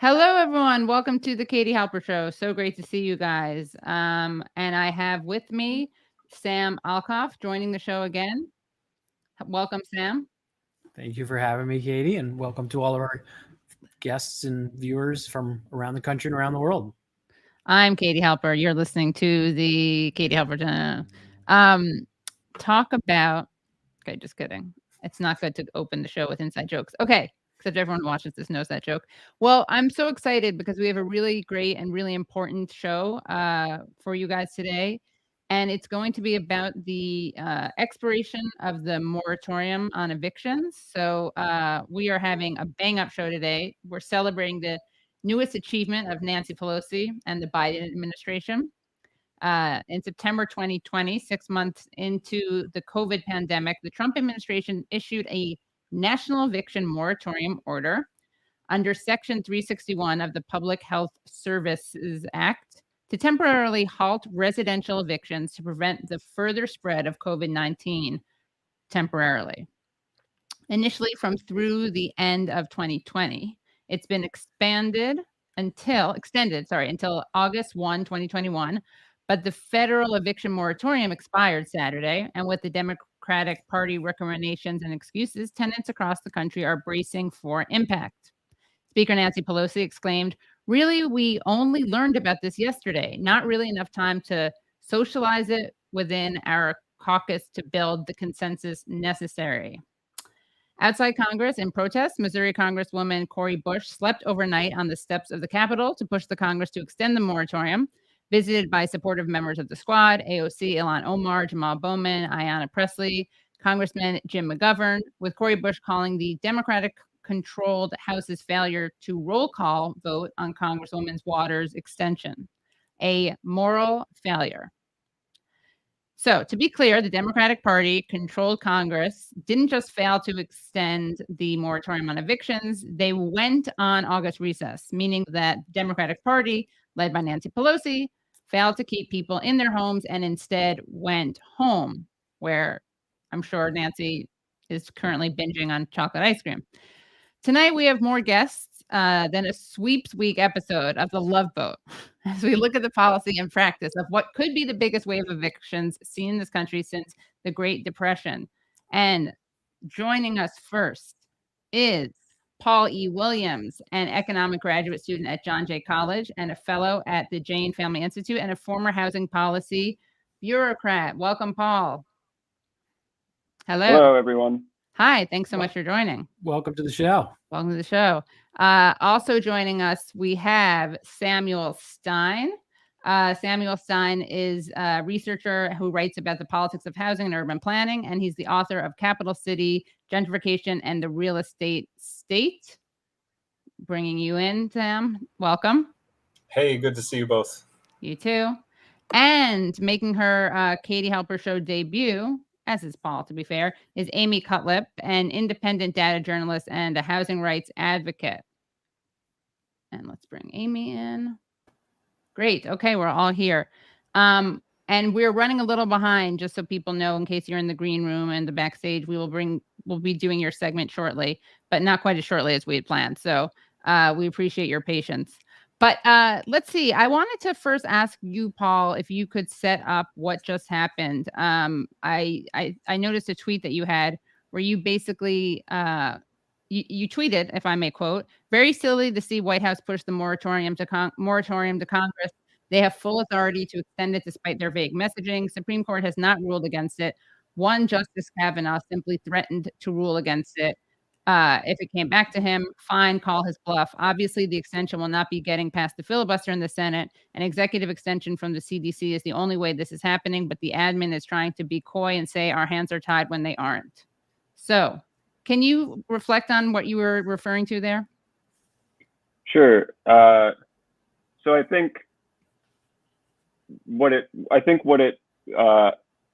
Hello, everyone. Welcome to the Katie Halper Show. So great to see you guys. And I have with me Sam Alkoff joining the show again. Welcome, Sam. Thank you for having me, Katie, and welcome to all of our guests and viewers from around the country and around the world. I'm Katie Halper. You're listening to the Katie Halper. Talk about. Okay, just kidding. It's not good to open the show with inside jokes. Okay, except everyone who watches this knows that joke. Well, I'm so excited because we have a really great and really important show for you guys today. And it's going to be about the expiration of the moratorium on evictions. So we are having a bang up show today. We're celebrating the newest achievement of Nancy Pelosi and the Biden administration. In September 2020, 6 months into the COVID pandemic, the Trump administration issued a national eviction moratorium order under Section 361 of the Public Health Services Act to temporarily halt residential evictions to prevent the further spread of COVID-19 temporarily. Initially from through the end of 2020, it's been extended until August 1, 2021. But the federal eviction moratorium expired Saturday, and with the Democratic Party recommendations and excuses, tenants across the country are bracing for impact. Speaker Nancy Pelosi exclaimed, "Really, we only learned about this yesterday. Not really enough time to socialize it within our caucus to build the consensus necessary." Outside Congress, in protest, Missouri Congresswoman Cori Bush slept overnight on the steps of the Capitol to push the Congress to extend the moratorium. Visited by supportive members of the squad, AOC, Ilhan Omar, Jamal Bowman, Ayanna Pressley, Congressman Jim McGovern, with Cori Bush calling the Democratic-controlled House's failure to roll call vote on Congresswoman Waters' extension a moral failure. So, to be clear, the Democratic Party controlled Congress didn't just fail to extend the moratorium on evictions, they went on August recess, meaning that the Democratic Party, led by Nancy Pelosi, failed to keep people in their homes and instead went home, where I'm sure Nancy is currently binging on chocolate ice cream. Tonight, we have more guests than a sweeps week episode of The Love Boat as we look at the policy and practice of what could be the biggest wave of evictions seen in this country since the Great Depression. And joining us first is Paul E. Williams, an economic graduate student at John Jay College and a fellow at the Jane Family Institute and a former housing policy bureaucrat. Welcome, Paul. Hello, everyone. Hi, thanks so much for joining. Welcome to the show. Welcome to the show. Also joining us, we have Samuel Stein. Samuel Stein is a researcher who writes about the politics of housing and urban planning, and he's the author of Capital City, Gentrification, and the Real Estate State. Bringing you in, Sam. Welcome. Hey, good to see you both. You too. And making her Katie Halper Show debut, as is Paul, to be fair, is Amy Cutlip, an independent data journalist and a housing rights advocate. And let's bring Amy in. Great. Okay, we're all here. And we're running a little behind, just so people know, in case you're in the green room and the backstage, we'll be doing your segment shortly, but not quite as shortly as we had planned. So we appreciate your patience. But let's see. I wanted to first ask you, Paul, if you could set up what just happened. I noticed a tweet that you had where you basically you tweeted, if I may quote, "Very silly to see White House push the moratorium to Congress. They have full authority to extend it despite their vague messaging. Supreme Court has not ruled against it. One Justice Kavanaugh simply threatened to rule against it. If it came back to him, fine, call his bluff. Obviously, the extension will not be getting past the filibuster in the Senate. An executive extension from the CDC is the only way this is happening, but the admin is trying to be coy and say our hands are tied when they aren't." So, can you reflect on what you were referring to there? Sure. So I think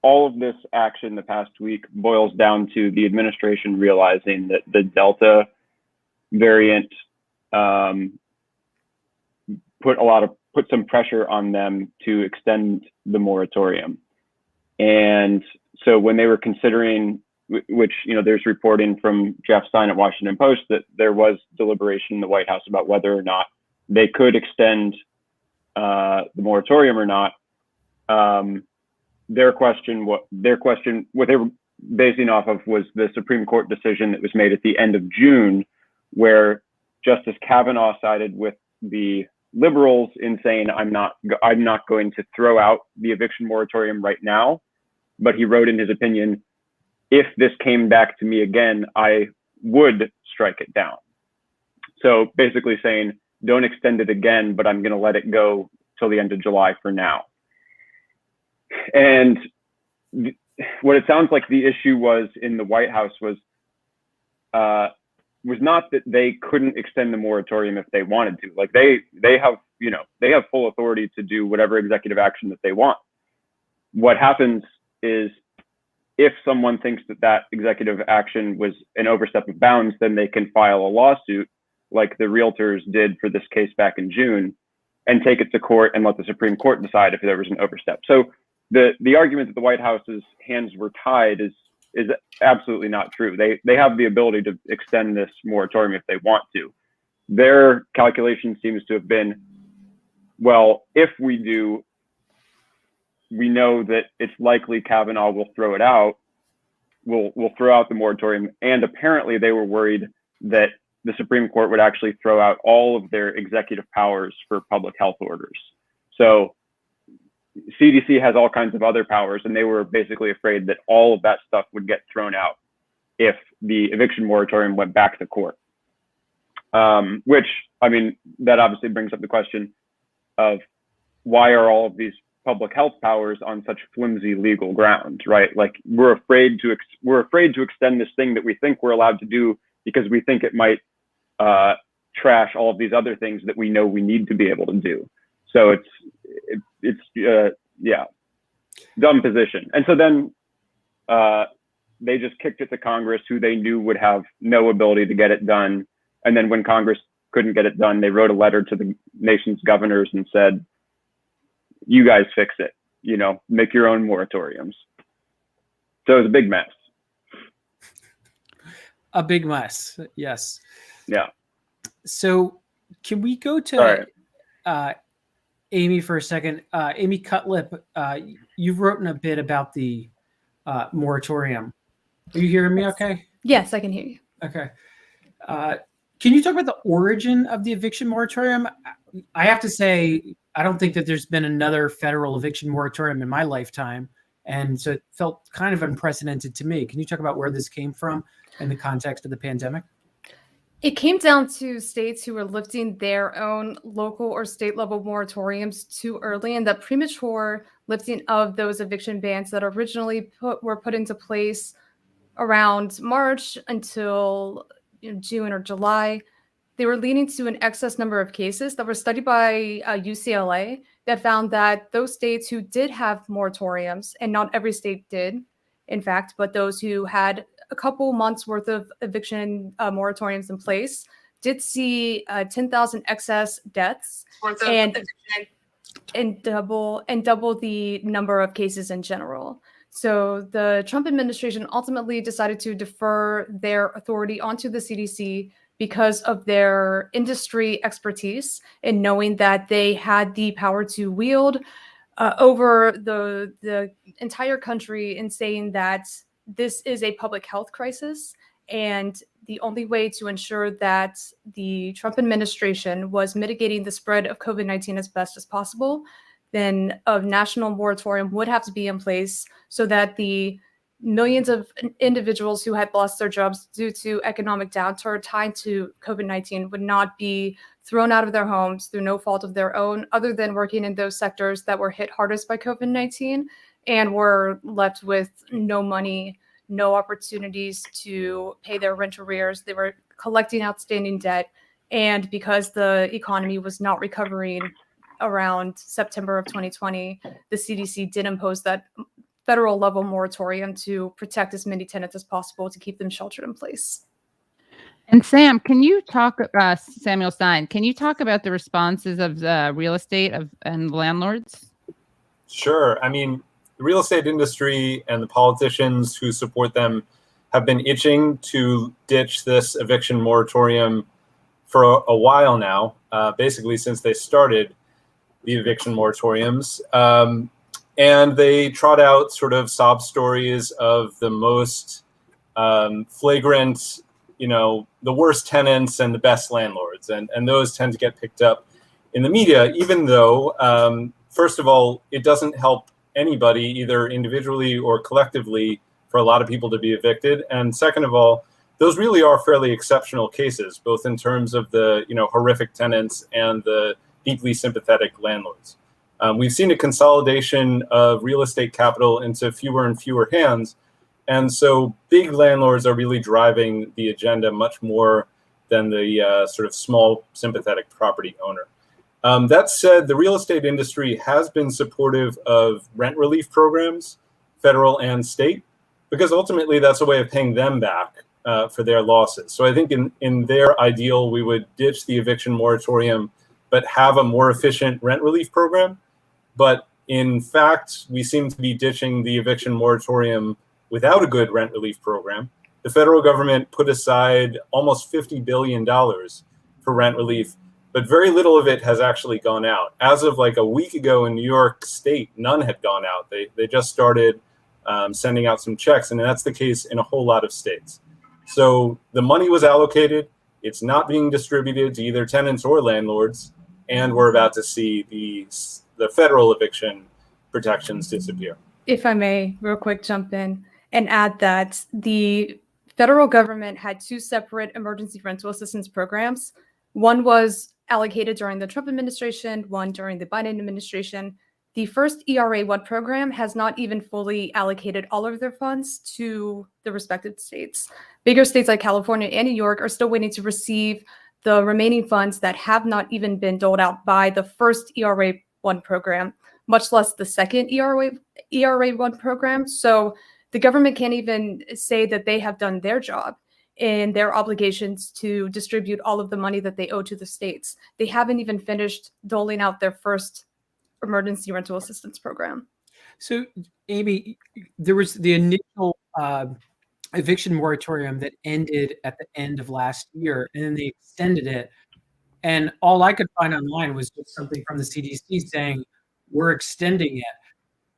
all of this action the past week boils down to the administration realizing that the Delta variant put some pressure on them to extend the moratorium. And so when they were considering, which, there's reporting from Jeff Stein at Washington Post that there was deliberation in the White House about whether or not they could extend the moratorium or not. Their question, what they were basing off of was the Supreme Court decision that was made at the end of June, where Justice Kavanaugh sided with the liberals in saying, I'm not going to throw out the eviction moratorium right now, but he wrote in his opinion, if this came back to me again, I would strike it down. So basically saying, don't extend it again, but I'm going to let it go till the end of July for now. And what it sounds like the issue was in the White House was not that they couldn't extend the moratorium if they wanted to. Like they have full authority to do whatever executive action that they want. What happens is if someone thinks that executive action was an overstep of bounds, then they can file a lawsuit like the realtors did for this case back in June and take it to court and let the Supreme Court decide if there was an overstep. So the argument that the White House's hands were tied is absolutely not true. They have the ability to extend this moratorium if they want to. Their calculation seems to have been, well, if we do, we know that it's likely Kavanaugh will throw it out. We'll throw out the moratorium. And apparently they were worried that the Supreme Court would actually throw out all of their executive powers for public health orders. So CDC has all kinds of other powers, and they were basically afraid that all of that stuff would get thrown out if the eviction moratorium went back to court. Which, I mean, that obviously brings up the question of why are all of these public health powers on such flimsy legal ground, right? Like we're afraid to extend this thing that we think we're allowed to do because we think it might trash all of these other things that we know we need to be able to do. So it's dumb position. And so then they just kicked it to Congress, who they knew would have no ability to get it done. And then when Congress couldn't get it done, they wrote a letter to the nation's governors and said, you guys fix it, make your own moratoriums. So it was a big mess. A big mess, yes. Yeah. So can we go to Amy for a second? Amy Cutlip, you've written a bit about the moratorium. Are you hearing me okay? Yes, I can hear you. Okay. Can you talk about the origin of the eviction moratorium? I have to say, I don't think that there's been another federal eviction moratorium in my lifetime. And so it felt kind of unprecedented to me. Can you talk about where this came from in the context of the pandemic? It came down to states who were lifting their own local or state level moratoriums too early, and the premature lifting of those eviction bans that originally were put into place around March until June or July, they were leading to an excess number of cases that were studied by UCLA that found that those states who did have moratoriums, and not every state did, in fact, but those who had a couple months worth of eviction moratoriums in place, did see 10,000 excess deaths and double the number of cases in general. So the Trump administration ultimately decided to defer their authority onto the CDC because of their industry expertise in knowing that they had the power to wield over the entire country in saying that this is a public health crisis. And the only way to ensure that the Trump administration was mitigating the spread of COVID-19 as best as possible, then a national moratorium would have to be in place so that the millions of individuals who had lost their jobs due to economic downturn tied to COVID-19 would not be thrown out of their homes through no fault of their own, other than working in those sectors that were hit hardest by COVID-19 and were left with no money, no opportunities to pay their rent arrears. They were collecting outstanding debt. And because the economy was not recovering around September of 2020, the CDC did impose that federal level moratorium to protect as many tenants as possible to keep them sheltered in place. And Sam, can you talk, Samuel Stein, can you talk about the responses of the real estate and landlords? Sure. I mean, the real estate industry and the politicians who support them have been itching to ditch this eviction moratorium for a while now, basically since they started the eviction moratoriums. And they trot out sort of sob stories of the most flagrant, the worst tenants and the best landlords. And those tend to get picked up in the media, even though, first of all, it doesn't help anybody, either individually or collectively, for a lot of people to be evicted. And second of all, those really are fairly exceptional cases, both in terms of the horrific tenants and the deeply sympathetic landlords. We've seen a consolidation of real estate capital into fewer and fewer hands. And so big landlords are really driving the agenda much more than the sort of small sympathetic property owner. That said, the real estate industry has been supportive of rent relief programs, federal and state, because ultimately that's a way of paying them back for their losses. So I think in their ideal, we would ditch the eviction moratorium, but have a more efficient rent relief program. But in fact, we seem to be ditching the eviction moratorium without a good rent relief program. The federal government put aside almost $50 billion for rent relief, but very little of it has actually gone out. As of like a week ago in New York State, none had gone out. They just started sending out some checks, and that's the case in a whole lot of states. So the money was allocated, it's not being distributed to either tenants or landlords, and we're about to see the federal eviction protections disappear. If I may, real quick, jump in and add that the federal government had two separate emergency rental assistance programs. One was allocated during the Trump administration, one during the Biden administration. The first ERA-1 program has not even fully allocated all of their funds to the respective states. Bigger states like California and New York are still waiting to receive the remaining funds that have not even been doled out by the first ERA-1 program, much less the second ERA-1 program. So the government can't even say that they have done their job in their obligations to distribute all of the money that they owe to the states. They haven't even finished doling out their first emergency rental assistance program. So, Amy, there was the initial eviction moratorium that ended at the end of last year, and then they extended it. And all I could find online was just something from the CDC saying, we're extending it.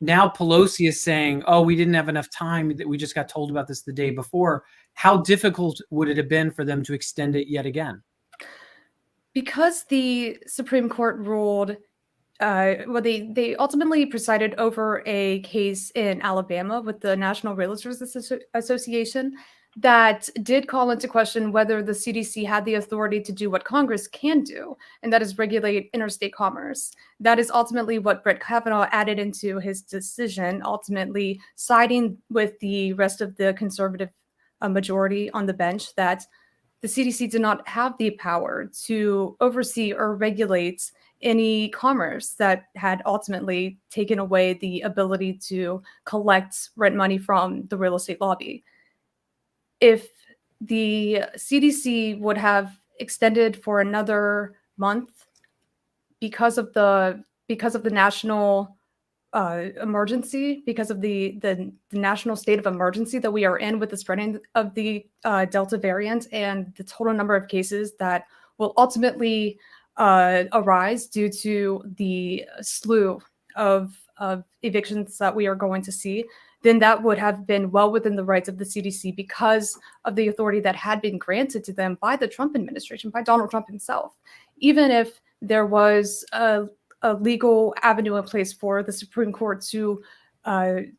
Now Pelosi is saying, oh, we didn't have enough time, that we just got told about this the day before. How difficult would it have been for them to extend it yet again? Because the Supreme Court ruled, they ultimately presided over a case in Alabama with the National Realtors Association that did call into question whether the CDC had the authority to do what Congress can do, and that is regulate interstate commerce. That is ultimately what Brett Kavanaugh added into his decision, ultimately siding with the rest of the conservative majority on the bench that the CDC did not have the power to oversee or regulate any commerce that had ultimately taken away the ability to collect rent money from the real estate lobby. If the CDC would have extended for another month because of the national emergency, because of the national state of emergency that we are in with the spreading of the Delta variant and the total number of cases that will ultimately arise due to the slew of evictions that we are going to see, then that would have been well within the rights of the CDC because of the authority that had been granted to them by the Trump administration, by Donald Trump himself. Even if there was a legal avenue in place for the Supreme Court to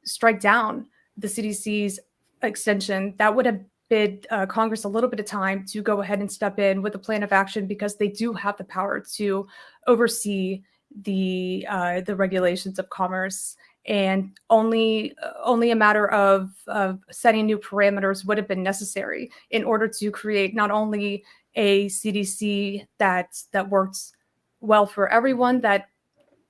strike down the CDC's extension, that would have bid Congress a little bit of time to go ahead and step in with a plan of action because they do have the power to oversee the regulations of commerce, and only a matter of setting new parameters would have been necessary in order to create not only a CDC that works well for everyone, that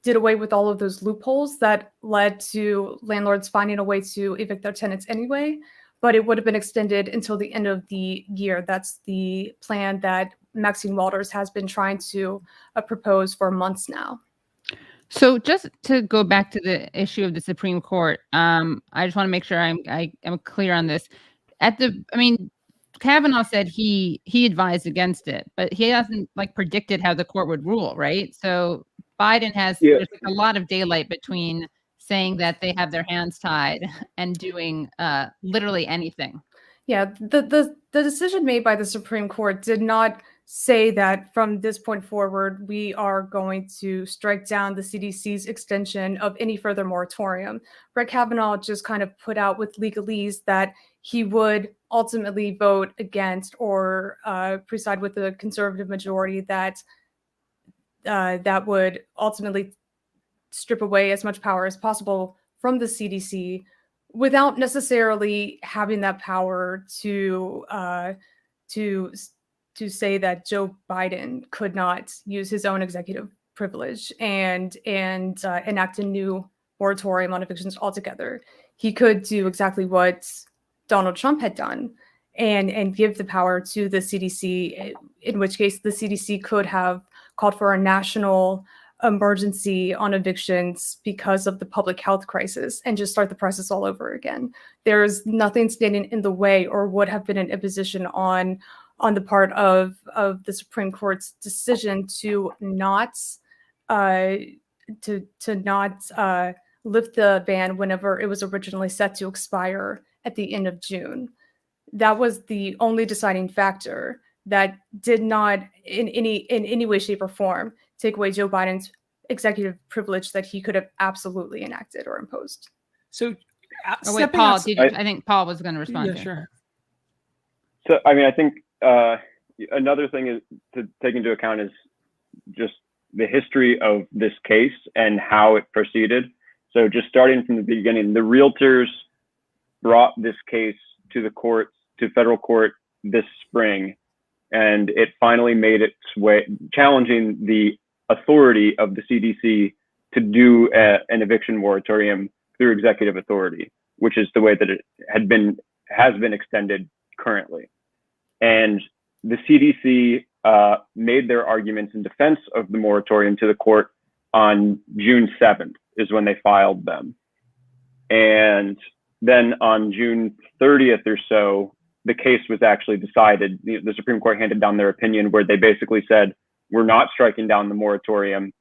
did away with all of those loopholes that led to landlords finding a way to evict their tenants anyway, but it would have been extended until the end of the year. That's the plan that Maxine Waters has been trying to propose for months now. So just to go back to the issue of the Supreme Court, I just want to make sure I'm clear on this. Kavanaugh said he advised against it, but he hasn't like predicted how the court would rule, right? So Biden has there's like a lot of daylight between saying that they have their hands tied and doing literally anything. Yeah, the decision made by the Supreme Court did not say that from this point forward, we are going to strike down the CDC's extension of any further moratorium. Brett Kavanaugh just kind of put out with legalese that he would ultimately vote against or preside with the conservative majority that that would ultimately strip away as much power as possible from the CDC without necessarily having that power to say that Joe Biden could not use his own executive privilege and enact a new moratorium on evictions altogether. He could do exactly what Donald Trump had done and give the power to the CDC, in which case the CDC could have called for a national emergency on evictions because of the public health crisis and just start the process all over again. There's nothing standing in the way or would have been an imposition on the part of the Supreme Court's decision to not lift the ban whenever it was originally set to expire at the end of June. That was the only deciding factor that did not in any way, shape, or form take away Joe Biden's executive privilege that he could have absolutely enacted or imposed. So, wait, Paul, I think Paul was going to respond. Yeah, sure. So, I mean, I think another thing is to take into account is just the history of this case and how it proceeded. So just starting from the beginning, the realtors brought this case to the courts, to federal court this spring, and it finally made its way, challenging the authority of the CDC to do an eviction moratorium through executive authority, which is the way that it has been extended currently. And the CDC made their arguments in defense of the moratorium to the court on June 7th is when they filed them. And then on June 30th or so, the case was actually decided. The Supreme Court handed down their opinion where they basically said, we're not striking down the moratorium.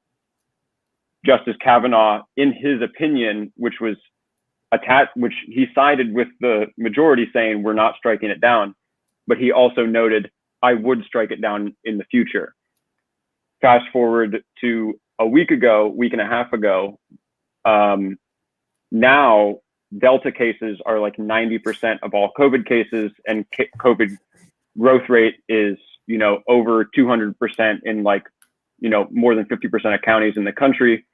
Justice Kavanaugh, in his opinion, which he sided with the majority saying we're not striking it down, but he also noted, I would strike it down in the future. Fast forward to a week and a half ago, now Delta cases are like 90% of all COVID cases, and COVID growth rate is, over 200% in more than 50% of counties in the country.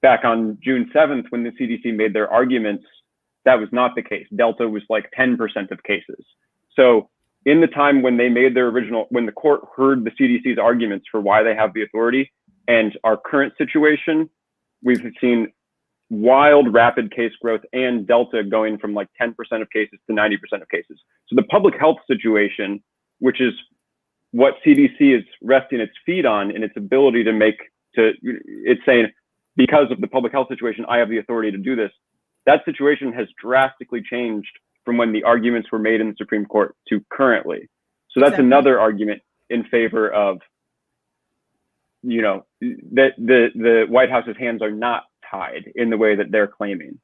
Back on June 7th, when the CDC made their arguments, that was not the case. Delta was like 10% of cases. So in the time when they made when the court heard the CDC's arguments for why they have the authority and our current situation, we've seen wild, rapid case growth and Delta going from like 10% of cases to 90% of cases. So the public health situation, which is what CDC is resting its feet on in its ability it's saying, because of the public health situation, I have the authority to do this. That situation has drastically changed from when the arguments were made in the Supreme Court to currently. So that's another argument in favor of, that the White House's hands are not tied in the way that they're claiming.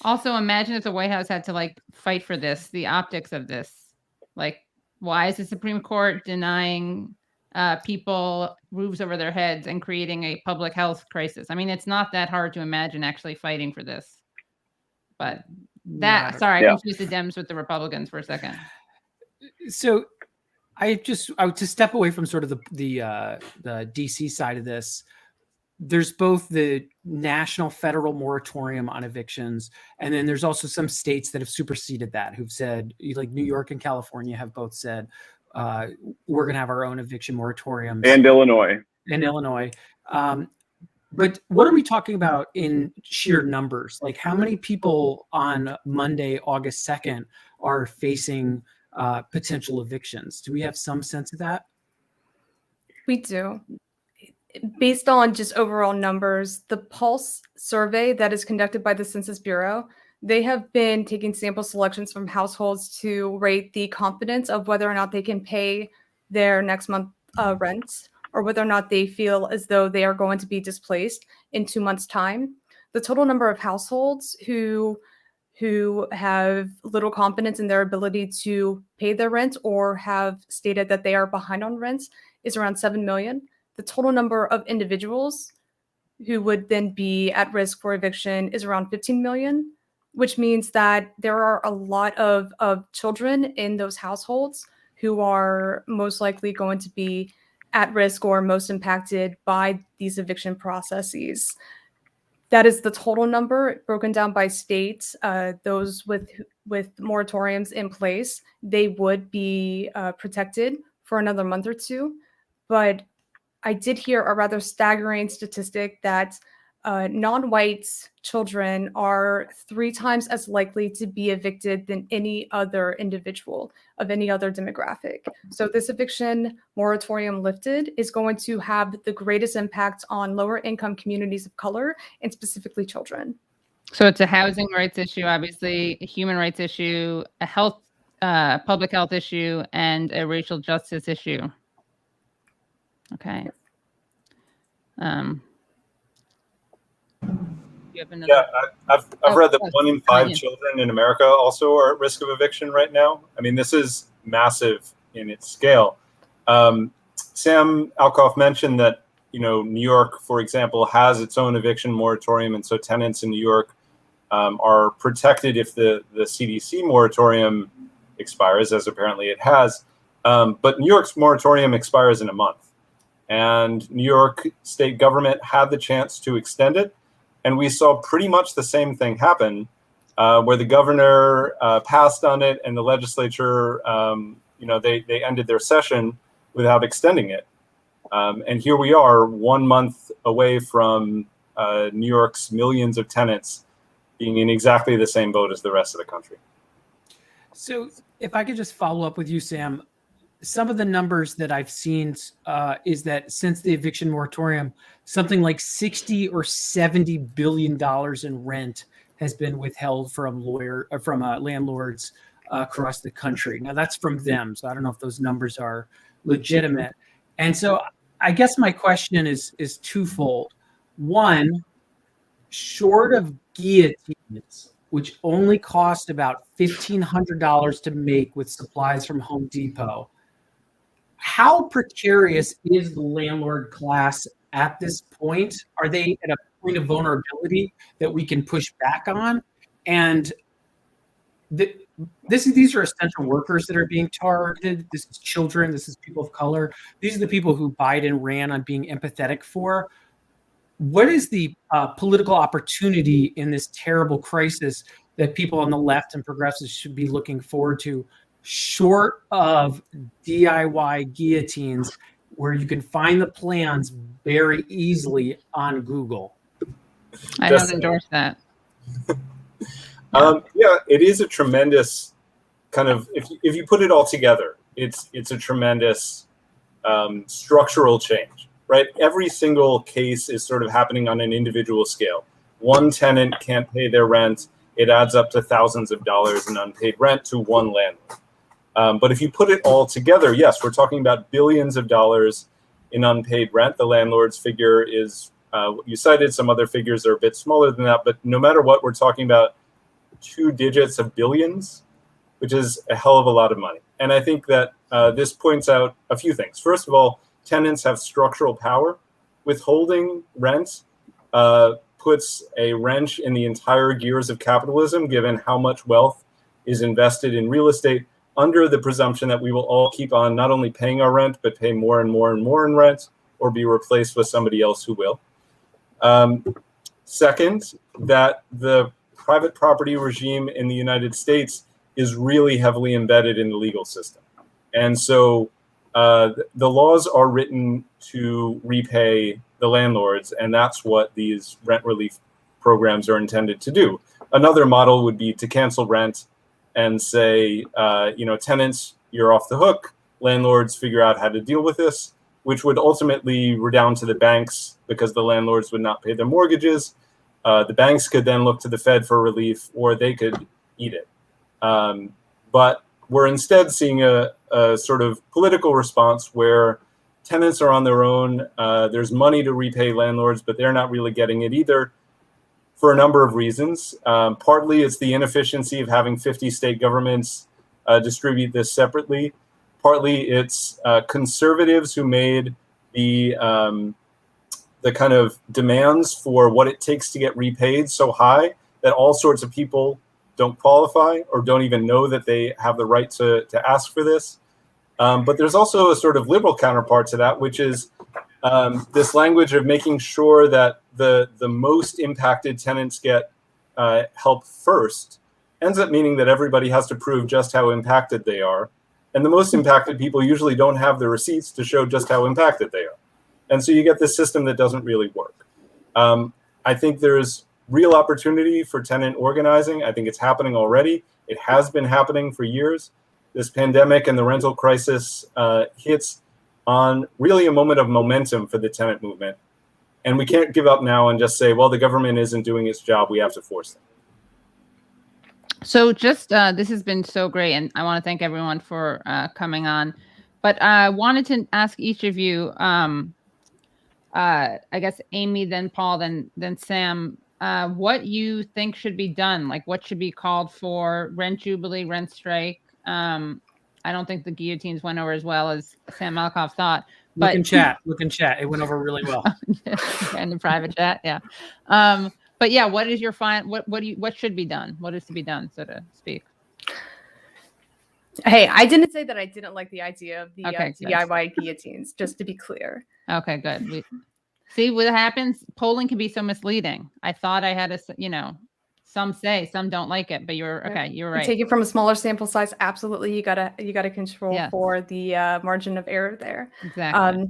Also, imagine if the White House had to fight for this, the optics of this. Why is the Supreme Court denying people roofs over their heads and creating a public health crisis? I mean, it's not that hard to imagine actually fighting for this. But I confused the Dems with the Republicans for a second. So to step away from sort of the DC side of this, there's both the national federal moratorium on evictions, and then there's also some states that have superseded that, who've said, like New York and California have both said, we're going to have our own eviction moratoriums. And Illinois. But what are we talking about in sheer numbers? Like, how many people on Monday, August 2nd, are facing potential evictions? Do we have some sense of that? We do. Based on just overall numbers, the Pulse survey that is conducted by the Census Bureau They have been taking sample selections from households to rate the confidence of whether or not they can pay their next month rents, or whether or not they feel as though they are going to be displaced in 2 months' time. The total number of households who have little confidence in their ability to pay their rent or have stated that they are behind on rents is around 7 million. The total number of individuals who would then be at risk for eviction is around 15 million, which means that there are a lot of children in those households who are most likely going to be at risk or most impacted by these eviction processes. That is the total number broken down by states. Those with moratoriums in place, they would be protected for another month or two. But I did hear a rather staggering statistic that non-white children are 3 times as likely to be evicted than any other individual of any other demographic. So this eviction moratorium lifted is going to have the greatest impact on lower income communities of color, and specifically children. So it's a housing rights issue, obviously, a human rights issue, a health, public health issue, and a racial justice issue. Okay. You have another? Yeah, I've read that 1 in 5 children in America also are at risk of eviction right now. I mean, this is massive in its scale. Sam Alcoff mentioned that, you know, New York, for example, has its own eviction moratorium, and so tenants in New York are protected if the CDC moratorium expires, as apparently it has. But New York's moratorium expires in a month. And New York state government had the chance to extend it. And we saw pretty much the same thing happen, where the governor passed on it and the legislature, you know, they ended their session without extending it. And here we are 1 month away from New York's millions of tenants being in exactly the same boat as the rest of the country. So if I could just follow up with you, Sam, some of the numbers that I've seen is that since the eviction moratorium, something like 60 or 70 billion dollars in rent has been withheld from landlords across the country. Now that's from them, so I don't know if those numbers are legitimate. And so I guess my question is twofold. One, short of guillotines, which only cost about $1,500 to make with supplies from Home Depot, how precarious is the landlord class at this point? Are they at a point of vulnerability that we can push back on? And these are essential workers that are being targeted. This is children. This is people of color. These are the people who Biden ran on being empathetic for. What is the political opportunity in this terrible crisis that people on the left and progressives should be looking forward to, short of DIY guillotines, where you can find the plans very easily on Google? I don't endorse that. Yeah, it is a tremendous kind of, if you put it all together, it's a tremendous structural change, right? Every single case is sort of happening on an individual scale. One tenant can't pay their rent. It adds up to thousands of dollars in unpaid rent to one landlord. But if you put it all together, yes, we're talking about billions of dollars in unpaid rent. The landlord's figure is, you cited some other figures are a bit smaller than that, but no matter what, we're talking about 2 digits of billions, which is a hell of a lot of money. And I think that this points out a few things. First of all, tenants have structural power. Withholding rent puts a wrench in the entire gears of capitalism, given how much wealth is invested in real estate, under the presumption that we will all keep on not only paying our rent, but pay more and more and more in rent, or be replaced with somebody else who will. Second, that the private property regime in the United States is really heavily embedded in the legal system. And so the laws are written to repay the landlords, and that's what these rent relief programs are intended to do. Another model would be to cancel rent and say, tenants, you're off the hook. Landlords figure out how to deal with this, which would ultimately redound to the banks because the landlords would not pay their mortgages. The banks could then look to the Fed for relief, or they could eat it. But we're instead seeing a sort of political response where tenants are on their own. There's money to repay landlords, but they're not really getting it either for a number of reasons. Partly it's the inefficiency of having 50 state governments distribute this separately. Partly it's conservatives who made the kind of demands for what it takes to get repaid so high that all sorts of people don't qualify or don't even know that they have the right to ask for this. But there's also a sort of liberal counterpart to that, which is this language of making sure that the most impacted tenants get help first ends up meaning that everybody has to prove just how impacted they are. And the most impacted people usually don't have the receipts to show just how impacted they are. And so you get this system that doesn't really work. I think there's real opportunity for tenant organizing. I think it's happening already. It has been happening for years. This pandemic and the rental crisis hits on really a moment of momentum for the tenant movement. And we can't give up now and just say, well, the government isn't doing its job. We have to force them. So just this has been so great, and I want to thank everyone for coming on. But I wanted to ask each of you, I guess Amy, then Paul, then Sam, what you think should be done, like what should be called for, rent jubilee, rent strike. I don't think the guillotines went over as well as Sam Malikoff thought. But Look in chat. It went over really well. In the private chat, yeah. But yeah, what is your what should be done? What is to be done, so to speak? Hey, I didn't say that I didn't like the idea of the Okay, DIY guillotines, just to be clear. Okay, good. See what happens? Polling can be so misleading. I thought I had some say, some don't like it, but you're right. Take it from a smaller sample size. Absolutely, you gotta control for the margin of error there. Exactly.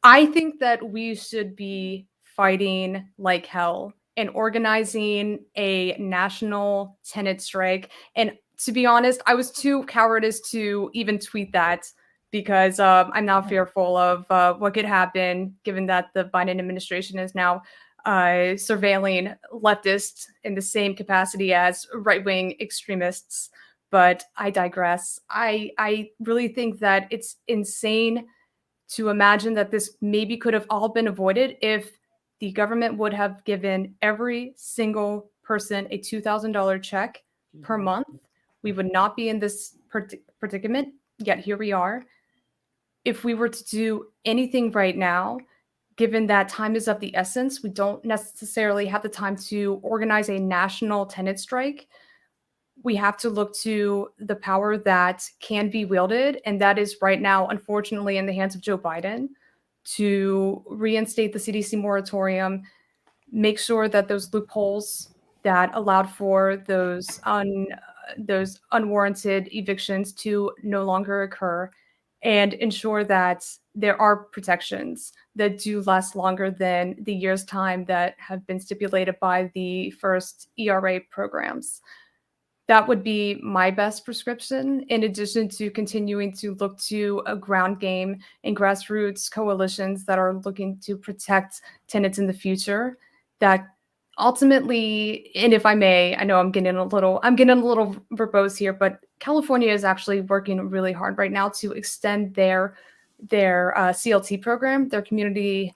I think that we should be fighting like hell and organizing a national tenant strike. And to be honest, I was too cowardice to even tweet that because I'm now fearful of what could happen given that the Biden administration is now surveilling leftists in the same capacity as right-wing extremists. But I digress. I really think that it's insane to imagine that this maybe could have all been avoided if the government would have given every single person a $2,000 check per month. We would not be in this predicament, yet here we are. If we were to do anything right now, given that time is of the essence, we don't necessarily have the time to organize a national tenant strike. We have to look to the power that can be wielded, and that is right now, unfortunately, in the hands of Joe Biden, to reinstate the CDC moratorium, make sure that those loopholes that allowed for those unwarranted evictions to no longer occur, and ensure that there are protections that do last longer than the year's time that have been stipulated by the first ERA programs. That would be my best prescription, in addition to continuing to look to a ground game and grassroots coalitions that are looking to protect tenants in the future. That ultimately, and if I may, I know I'm getting a little verbose here, but California is actually working really hard right now to extend their CLT program, their community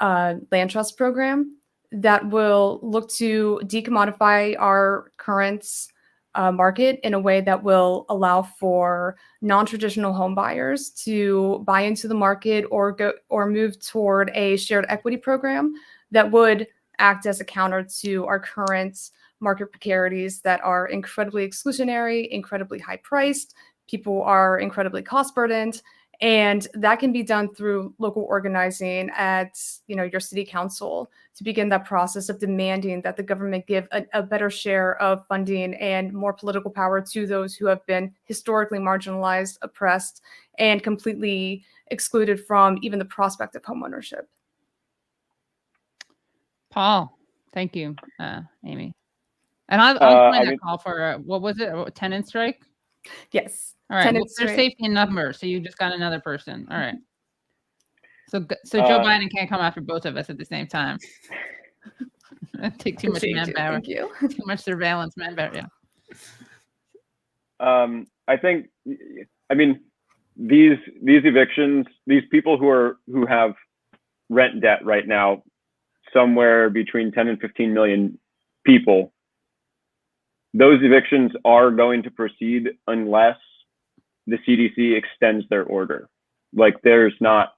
land trust program, that will look to decommodify our current market in a way that will allow for non-traditional home buyers to buy into the market or move toward a shared equity program that would act as a counter to our current market precarities that are incredibly exclusionary, incredibly high priced. People are incredibly cost burdened. And that can be done through local organizing at your city council to begin that process of demanding that the government give a better share of funding and more political power to those who have been historically marginalized, oppressed, and completely excluded from even the prospect of homeownership. Paul, thank you, Amy. And I'll join that call for what was it? A tenant strike? Yes. All right. Well, there's safety in numbers, so you just got another person. All right. So Joe Biden can't come after both of us at the same time. Take too much manpower. Thank you. Too much surveillance manpower. Yeah. I think, I mean, these evictions, these people who have rent debt right now, somewhere between 10 and 15 million people, those evictions are going to proceed unless the CDC extends their order. Like, there's not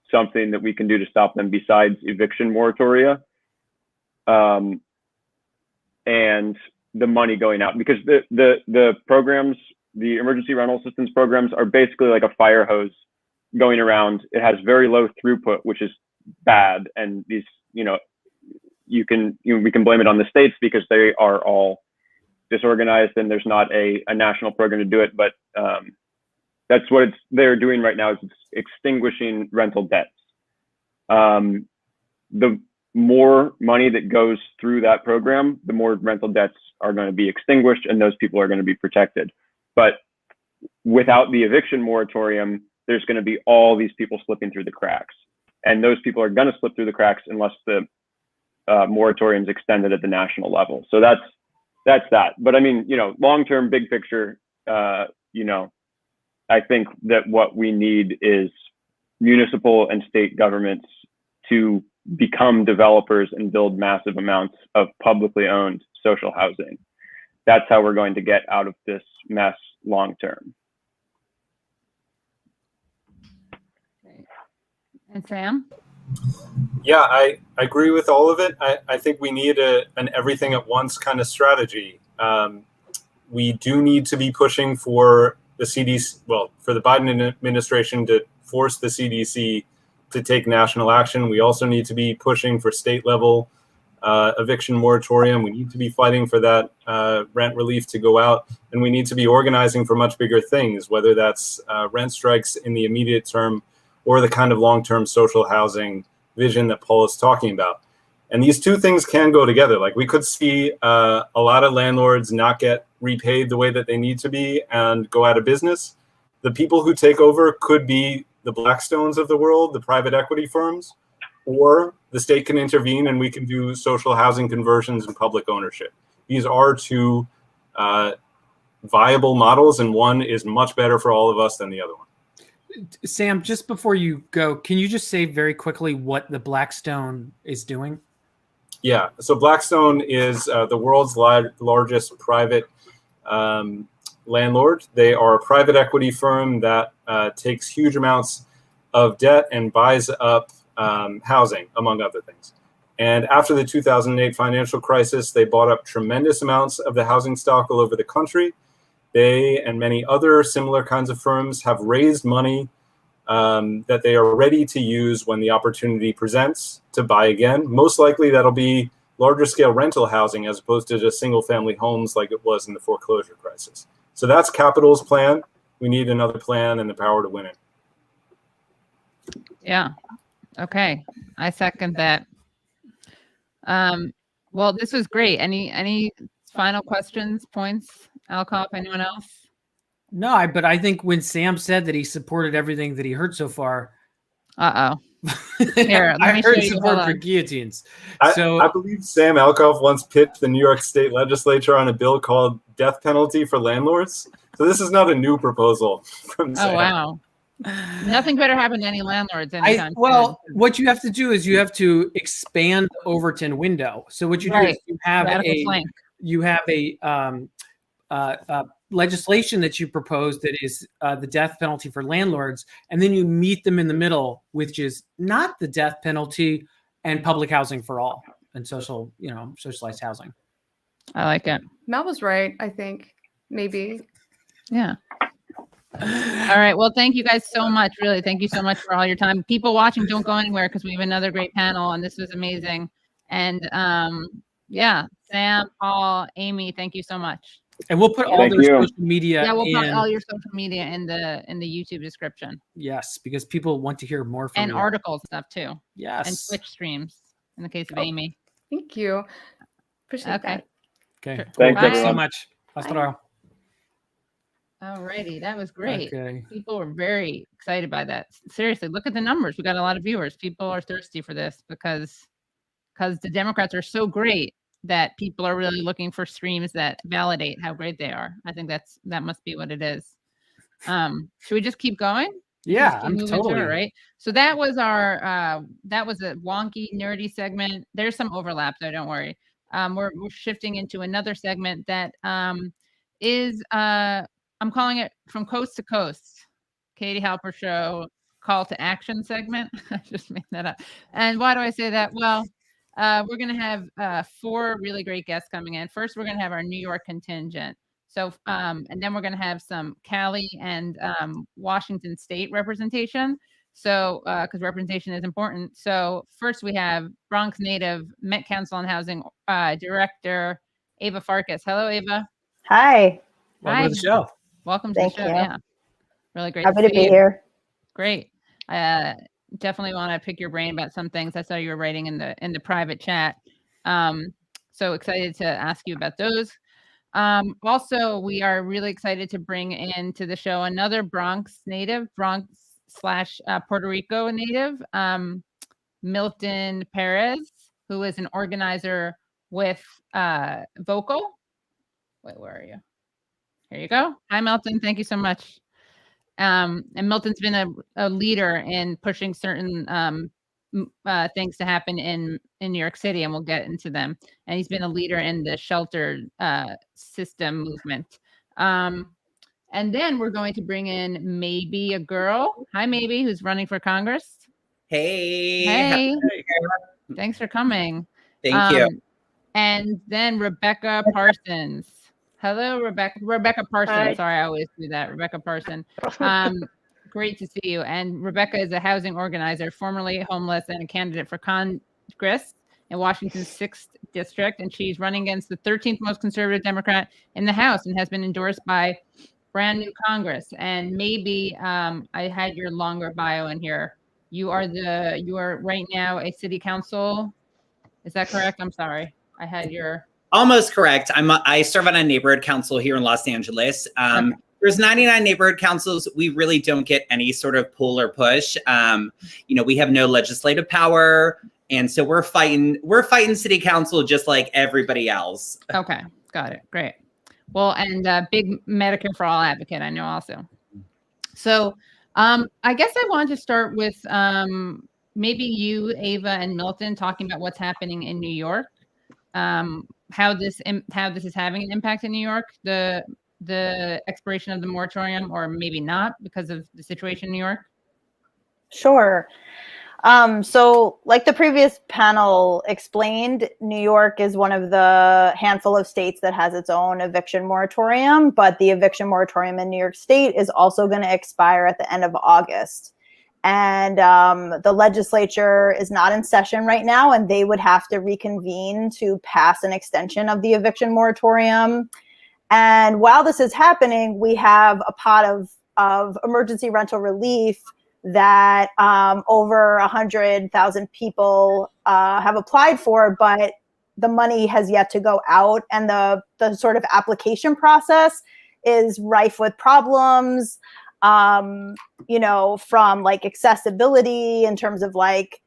something that we can do to stop them besides eviction moratoria and the money going out, because the programs, the emergency rental assistance programs, are basically like a fire hose going around. It has very low throughput, which is bad, and these, we can blame it on the states because they are all disorganized and there's not a national program to do it. But that's what they're doing right now, is it's extinguishing rental debts. The more money that goes through that program, the more rental debts are going to be extinguished, and those people are going to be protected. But without the eviction moratorium, there's going to be all these people slipping through the cracks, and those people are going to slip through the cracks unless the moratorium is extended at the national level. So that's that. But I mean, long-term, big picture, I think that what we need is municipal and state governments to become developers and build massive amounts of publicly owned social housing. That's how we're going to get out of this mess long term. And Sam? Yeah, I agree with all of it. I think we need an everything at once kind of strategy. We do need to be pushing for the CDC, for the Biden administration to force the CDC to take national action. We also need to be pushing for state level eviction moratorium. We need to be fighting for that rent relief to go out, and we need to be organizing for much bigger things, whether that's rent strikes in the immediate term or the kind of long-term social housing vision that Paul is talking about. And these two things can go together. Like, we could see a lot of landlords not get repaid the way that they need to be and go out of business. The people who take over could be the Blackstones of the world, the private equity firms, or the state can intervene and we can do social housing conversions and public ownership. These are two viable models, and one is much better for all of us than the other one. Sam, just before you go, can you just say very quickly what the Blackstone is doing? Yeah, so Blackstone is the world's largest private landlord. They are a private equity firm that takes huge amounts of debt and buys up housing, among other things. And after the 2008 financial crisis, they bought up tremendous amounts of the housing stock all over the country. They and many other similar kinds of firms have raised money that they are ready to use when the opportunity presents to buy again. Most likely that'll be larger scale rental housing as opposed to just single family homes like it was in the foreclosure crisis. So that's Capital's plan. We need another plan and the power to win it. Yeah. Okay. I second that. Well, this was great. Any final questions, points, Alcoff, anyone else? No, but I think when Sam said that he supported everything that he heard so far. Here, I heard support for guillotines. I believe Sam Alcoff once pitched the New York State Legislature on a bill called death penalty for landlords. So this is not a new proposal from Sam. Oh, wow. Nothing better happened to any landlords anytime soon. What you have to do is you have to expand the Overton window. So what you do is you have a legislation that you propose that is the death penalty for landlords, and then you meet them in the middle, which is not the death penalty, and public housing for all and socialized housing. I like it. Mal was right, I think. Maybe. Yeah. All right. Well, thank you guys so much. Really, thank you so much for all your time. People watching, don't go anywhere because we have another great panel, and this was amazing. And yeah, Sam, Paul, Amy, thank you so much. And we'll put all their social media. Yeah, we'll put all your social media in the YouTube description. Yes, because people want to hear more from you. And articles stuff too. Yes. And Twitch streams in the case of Amy. Thank you. Appreciate that. Okay. Sure. Thanks so much. Hasta luego. All righty, that was great. Okay. People were very excited by that. Seriously, look at the numbers. We got a lot of viewers. People are thirsty for this because because the Democrats are so great that people are really looking for streams that validate how great they are. I think that must be what it is. Should we just keep going? Yeah, Just keep I'm moving totally through, right? So that was our that was a wonky, nerdy segment. There's some overlap, though, don't worry. We're shifting into another segment that is I'm calling it From Coast to Coast. Katie Halper Show call to action segment. I just made that up. And why do I say that? Well, we're going to have 4 really great guests coming in. First, we're going to have our New York contingent. So, and then we're going to have some Cali and Washington State representation. So, because representation is important. So, first we have Bronx native Met Council on Housing Director Ava Farkas. Hello, Ava. Hi. Welcome to the show. Welcome to Thank the show. you. Yeah, really great. Happy to be you. here. Great. Definitely want to pick your brain about some things. I saw you were writing in the private chat. So excited to ask you about those. Also, we are really excited to bring into the show another Bronx native, Bronx/Puerto Rico native, Milton Perez, who is an organizer with Vocal. Wait, where are you? Here you go. Hi, Milton. Thank you so much. And Milton's been a leader in pushing certain things to happen in New York City, and we'll get into them. And he's been a leader in the shelter system movement. And then we're going to bring in Maybe a girl. Hi, Maybe, who's running for Congress. Hey. Thanks for coming. Thank you. And then Rebecca Parsons. Hello, Rebecca. Rebecca Parsons. Hi. Sorry, I always do that. Rebecca Parsons. Great to see you. And Rebecca is a housing organizer, formerly homeless, and a candidate for Congress in Washington's 6th district. And she's running against the 13th most conservative Democrat in the House and has been endorsed by brand new Congress. And maybe I had your longer bio in here. You are right now a city council. Is that correct? I'm sorry. I had your... Almost correct. I serve on a neighborhood council here in Los Angeles. There's 99 neighborhood councils. We really don't get any sort of pull or push. We have no legislative power, and so we're fighting city council just like everybody else. Okay, got it. Great. Well, and big Medicare for All advocate, I know also. So, I guess I wanted to start with maybe you, Ava, and Milton talking about what's happening in New York. How this is having an impact in New York, the expiration of the moratorium, or maybe not because of the situation in New York? Sure. So like the previous panel explained, New York is one of the handful of states that has its own eviction moratorium, but the eviction moratorium in New York State is also going to expire at the end of August. And the legislature is not in session right now, and they would have to reconvene to pass an extension of the eviction moratorium. And while this is happening, we have a pot of emergency rental relief that over 100,000 people have applied for, but the money has yet to go out, and the sort of application process is rife with problems. From like accessibility in terms of like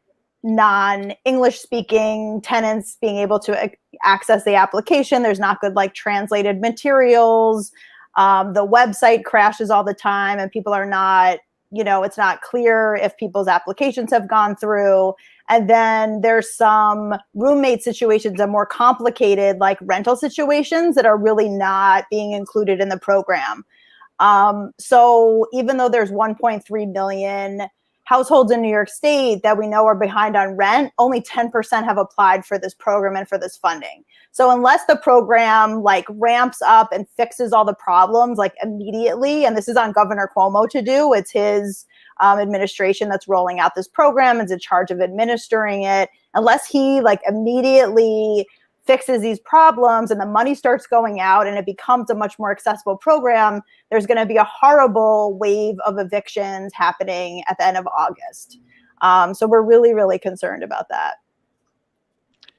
non-English speaking tenants being able to access the application. There's not good like translated materials. The website crashes all the time, and people are not, it's not clear if people's applications have gone through. And then there's some roommate situations that are more complicated, like rental situations that are really not being included in the program. So even though there's 1.3 million households in New York State that we know are behind on rent, only 10% have applied for this program and for this funding. So unless the program like ramps up and fixes all the problems like immediately, and this is on Governor Cuomo to do, it's his administration that's rolling out this program and is in charge of administering it. Unless he like immediately fixes these problems and the money starts going out and it becomes a much more accessible program, there's going to be a horrible wave of evictions happening at the end of August. So we're really, really concerned about that.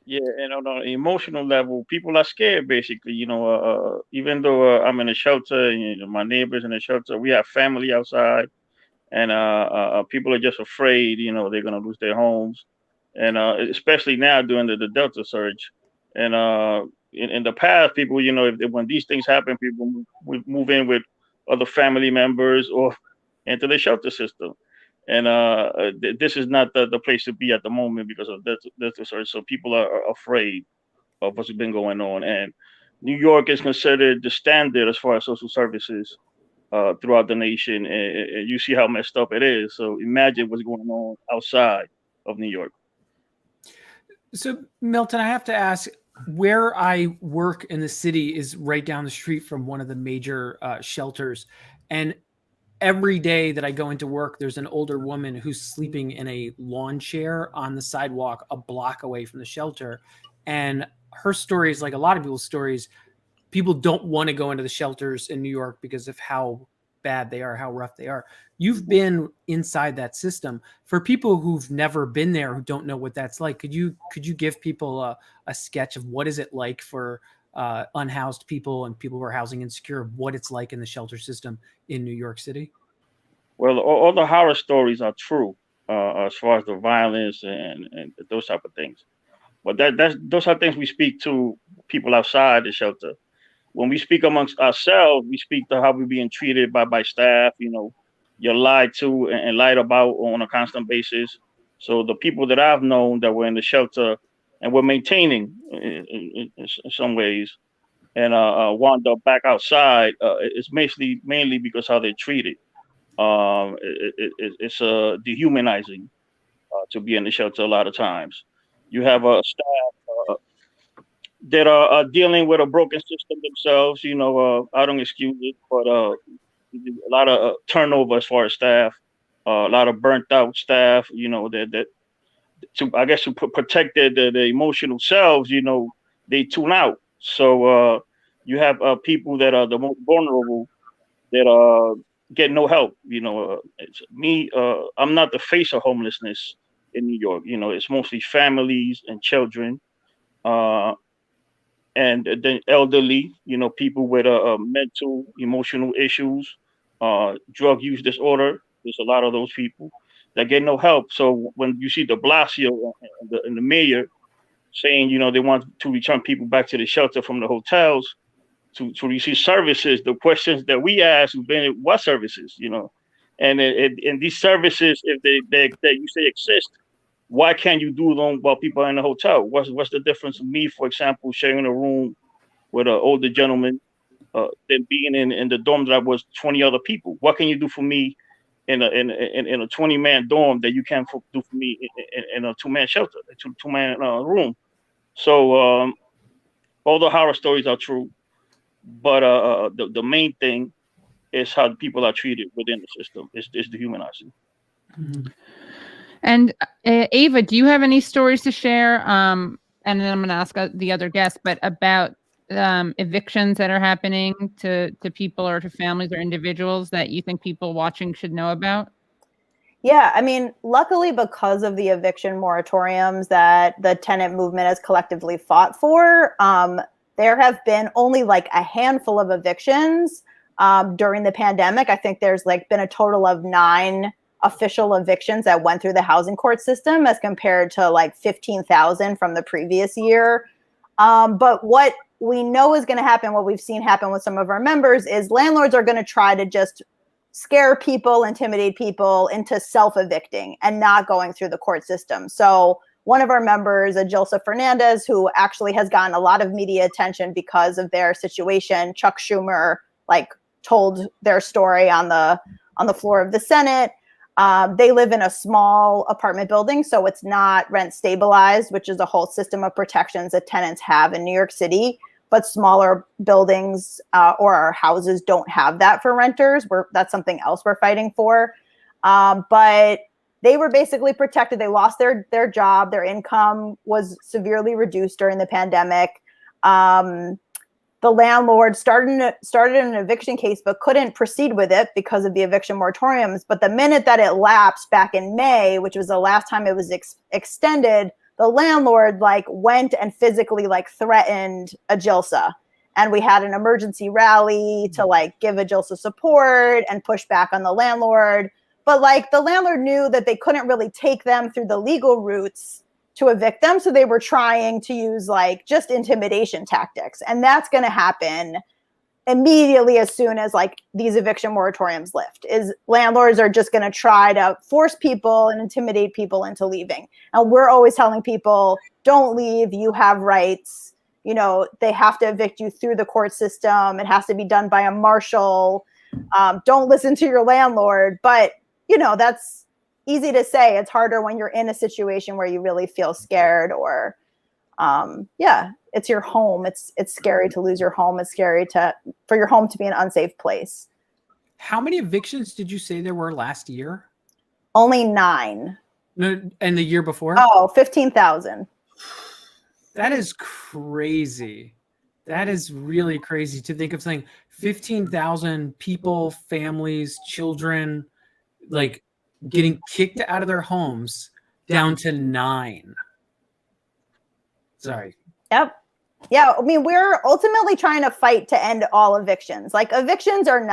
Yeah, and on an emotional level, people are scared, basically. Even though I'm in a shelter, and my neighbors in a shelter, we have family outside, and people are just afraid, they're going to lose their homes. and especially now during the Delta surge. And in the past, people, if when these things happen, people move in with other family members or into the shelter system. And this is not the place to be at the moment because of Delta surge. So people are afraid of what's been going on. And New York is considered the standard as far as social services throughout the nation, and you see how messed up it is. So imagine what's going on outside of New York. So, Milton, I have to ask, where I work in the city is right down the street from one of the major shelters. And every day that I go into work, there's an older woman who's sleeping in a lawn chair on the sidewalk a block away from the shelter. And her story is like a lot of people's stories. People don't want to go into the shelters in New York because of how bad they are, how rough they are. You've been inside that system. For people who've never been there, who don't know what that's like, could you give people a sketch of what is it like for unhoused people and people who are housing insecure, what it's like in the shelter system in New York City? Well, all the horror stories are true as far as the violence and those type of things. But those are things we speak to people outside the shelter. When we speak amongst ourselves, we speak to how we're being treated by staff. You're lied to and lied about on a constant basis. So the people that I've known that were in the shelter and were maintaining in some ways and wound up back outside, it's mainly because how they're treated. It's dehumanizing to be in the shelter a lot of times. You have a staff that are dealing with a broken system themselves. I don't excuse it, but a lot of turnover as far as staff, a lot of burnt out staff. That to protect the emotional selves. They tune out. So you have people that are the most vulnerable that get no help. It's me. I'm not the face of homelessness in New York. It's mostly families and children. And the elderly, people with mental, emotional issues, drug use disorder. There's a lot of those people that get no help. So when you see de Blasio and the mayor saying, they want to return people back to the shelter from the hotels to receive services, the questions that we ask have been, what services, and these services, if they you say exist, why can't you do them while people are in the hotel? What's the difference of me, for example, sharing a room with an older gentleman than being in the dorm that was 20 other people? What can you do for me in a 20-man dorm that you can't do for me in a 2-man shelter, a two-man room? So all the horror stories are true, but the main thing is how people are treated within the system. It's dehumanizing. Mm-hmm. And Ava, do you have any stories to share? And then I'm going to ask the other guests, but about evictions that are happening to people or to families or individuals that you think people watching should know about? Yeah, I mean, luckily, because of the eviction moratoriums that the tenant movement has collectively fought for, there have been only like a handful of evictions during the pandemic. I think there's been a total of 9 official evictions that went through the housing court system as compared to 15,000 from the previous year. But what we know is going to happen, what we've seen happen with some of our members, is landlords are going to try to just scare people, intimidate people into self-evicting and not going through the court system. So one of our members, Adilsa Fernandez, who actually has gotten a lot of media attention because of their situation, Chuck Schumer told their story on the floor of the Senate. They live in a small apartment building, so it's not rent stabilized, which is a whole system of protections that tenants have in New York City. But smaller buildings or houses don't have that for renters. That's something else we're fighting for. But they were basically protected. They lost their job. Their income was severely reduced during the pandemic. The landlord started an eviction case, but couldn't proceed with it because of the eviction moratoriums. But the minute that it lapsed back in May, which was the last time it was extended, the landlord went and physically threatened Adilsa. And we had an emergency rally to give Adilsa support and push back on the landlord. But the landlord knew that they couldn't really take them through the legal routes to evict them. So they were trying to use like just intimidation tactics. And that's going to happen immediately as soon as like these eviction moratoriums lift. Is landlords are just going to try to force people and intimidate people into leaving. And we're always telling people, don't leave, you have rights. You know, they have to evict you through the court system. It has to be done by a marshal. Don't listen to your landlord. But, you know, that's easy to say. It's harder when you're in a situation where you really feel scared or, it's your home. It's scary to lose your home. It's scary for your home to be an unsafe place. How many evictions did you say there were last year? Only 9. No, and the year before? Oh, 15,000. That is crazy. That is really crazy to think of saying 15,000 people, families, children, like getting kicked out of their homes down to 9. Sorry. Yep. Yeah. I mean, we're ultimately trying to fight to end all evictions. Like evictions are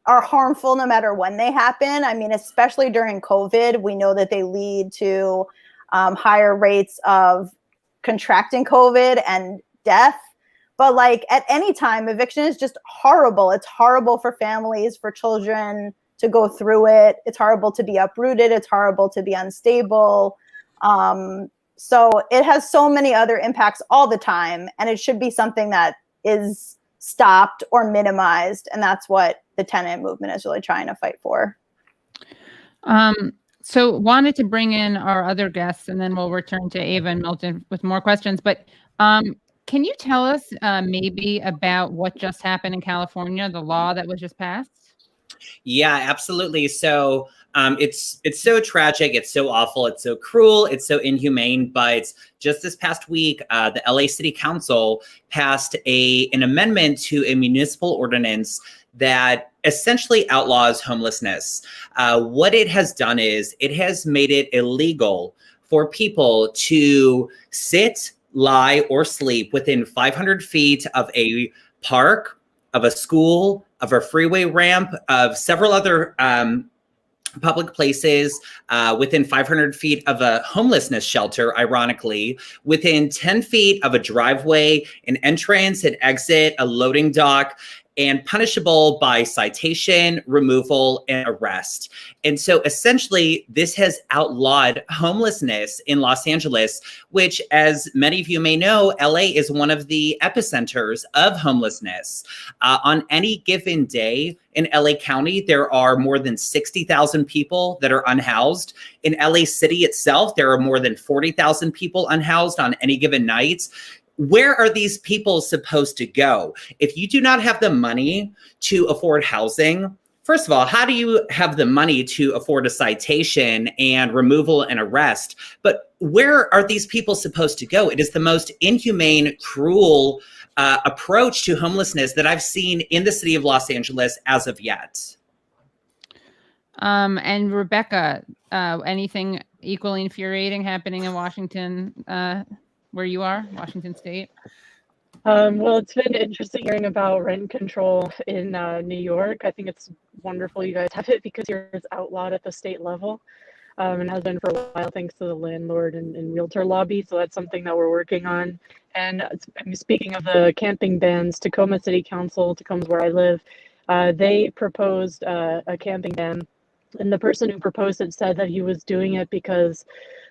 harmful no matter when they happen. I mean, especially during COVID, we know that they lead to higher rates of contracting COVID and death. But like at any time, eviction is just horrible. It's horrible for families, for children to go through it. It's horrible to be uprooted. It's horrible to be unstable. So it has so many other impacts all the time, and it should be something that is stopped or minimized. And that's what the tenant movement is really trying to fight for. So wanted to bring in our other guests, and then we'll return to Ava and Milton with more questions. But can you tell us maybe about what just happened in California, the law that was just passed? Yeah, absolutely. So it's so tragic. It's so awful. It's so cruel. It's so inhumane. But just this past week, the LA City Council passed an amendment to a municipal ordinance that essentially outlaws homelessness. What it has done is it has made it illegal for people to sit, lie, or sleep within 500 feet of a park, of a school, of a freeway ramp, of several other public places, within 500 feet of a homelessness shelter, ironically, within 10 feet of a driveway, an entrance, an exit, a loading dock, and punishable by citation, removal, and arrest. And so essentially, this has outlawed homelessness in Los Angeles, which, as many of you may know, LA is one of the epicenters of homelessness. On any given day in LA County, there are more than 60,000 people that are unhoused. In LA City itself, there are more than 40,000 people unhoused on any given night. Where are these people supposed to go? If you do not have the money to afford housing, first of all, how do you have the money to afford a citation and removal and arrest? But where are these people supposed to go? It is the most inhumane, cruel approach to homelessness that I've seen in the city of Los Angeles as of yet. And Rebecca, anything equally infuriating happening in Washington, where you are, Washington State? Well, it's been interesting hearing about rent control in New York. I think it's wonderful you guys have it because here it's outlawed at the state level, and has been for a while thanks to the landlord and realtor lobby. So that's something that we're working on. And speaking of the camping bans, Tacoma City Council, Tacoma's where I live, they proposed a camping ban. And the person who proposed it said that he was doing it because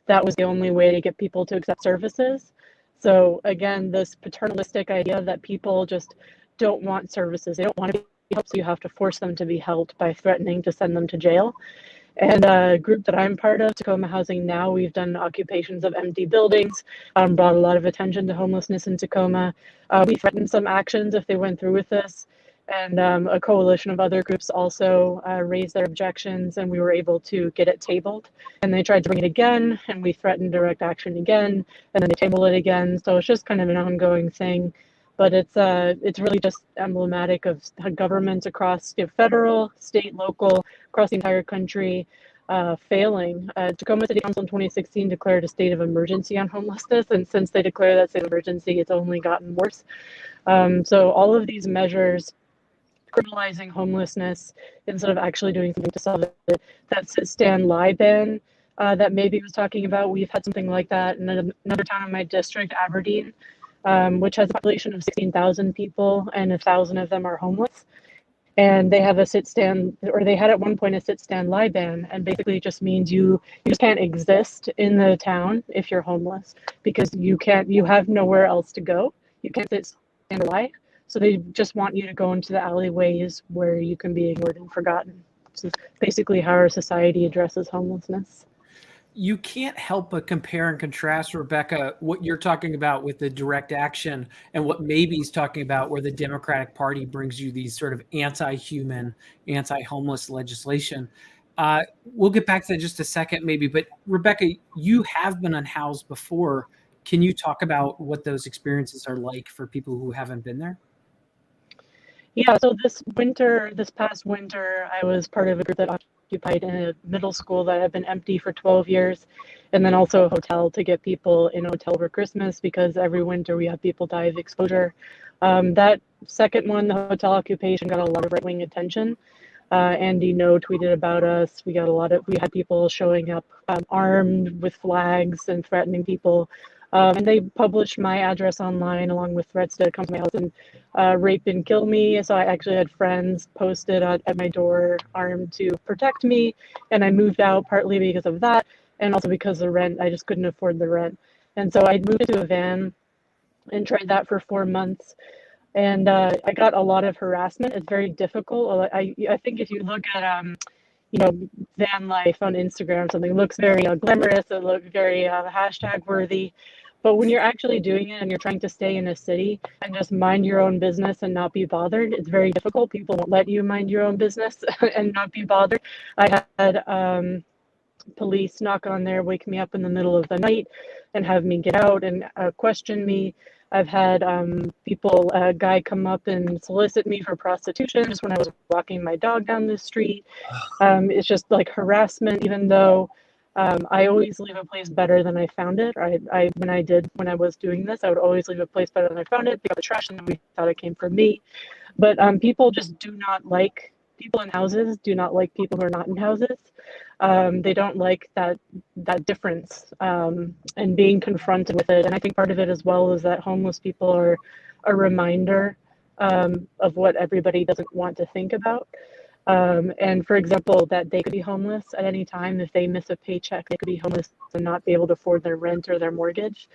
that was the only way to get people to accept services. So again, this paternalistic idea that people just don't want services. They don't want to be helped, so you have to force them to be helped by threatening to send them to jail. And a group that I'm part of, Tacoma Housing Now, we've done occupations of empty buildings, brought a lot of attention to homelessness in Tacoma. We threatened some actions if they went through with this. And a coalition of other groups also raised their objections, and we were able to get it tabled. And they tried to bring it again, and we threatened direct action again, and then they tabled it again. So it's just kind of an ongoing thing. But it's really just emblematic of governments across federal, state, local, across the entire country failing. Tacoma City Council in 2016 declared a state of emergency on homelessness, and since they declared that state of emergency, it's only gotten worse. So all of these measures criminalizing homelessness instead of actually doing something to solve it. That sit, stand, lie ban that maybe was talking about. We've had something like that in another town in my district, Aberdeen, which has a population of 16,000 people, and 1,000 of them are homeless. And they have a sit-stand, or they had at one point a sit-stand lie ban, and basically it just means you just can't exist in the town if you're homeless, because you have nowhere else to go. You can't sit, stand, or lie. So they just want you to go into the alleyways where you can be ignored and forgotten. This is basically how our society addresses homelessness. You can't help but compare and contrast, Rebecca, what you're talking about with the direct action and what Maybe's talking about, where the Democratic Party brings you these sort of anti-human, anti-homeless legislation. We'll get back to that in just a second, maybe. But Rebecca, you have been unhoused before. Can you talk about what those experiences are like for people who haven't been there? Yeah, so this past winter, I was part of a group that occupied in a middle school that had been empty for 12 years, and then also a hotel to get people in a hotel for Christmas, because every winter we have people die of exposure. That second one, the hotel occupation, got a lot of right-wing attention. Andy No tweeted about us. We had people showing up armed with flags and threatening people. And they published my address online along with threats to come to my house and rape and kill me. So I actually had friends posted at my door armed to protect me. And I moved out partly because of that, and also because the rent, I just couldn't afford the rent. And so I moved into a van and tried that for 4 months. And I got a lot of harassment. It's very difficult. I think if you look at van life on Instagram, something looks very glamorous, it looks very hashtag worthy. But when you're actually doing it and you're trying to stay in a city and just mind your own business and not be bothered, it's very difficult. People won't let you mind your own business and not be bothered. I had police knock on there, wake me up in the middle of the night and have me get out and question me. I've had a guy come up and solicit me for prostitution just when I was walking my dog down the street. It's just like harassment, even though I always leave a place better than I found it. When I was doing this, I would always leave a place better than I found it, pick up the trash, and then we thought it came from me. But people in houses do not like people who are not in houses. They don't like that difference and being confronted with it. And I think part of it as well is that homeless people are a reminder of what everybody doesn't want to think about. And for example, that they could be homeless at any time. If they miss a paycheck, they could be homeless and not be able to afford their rent or their mortgage.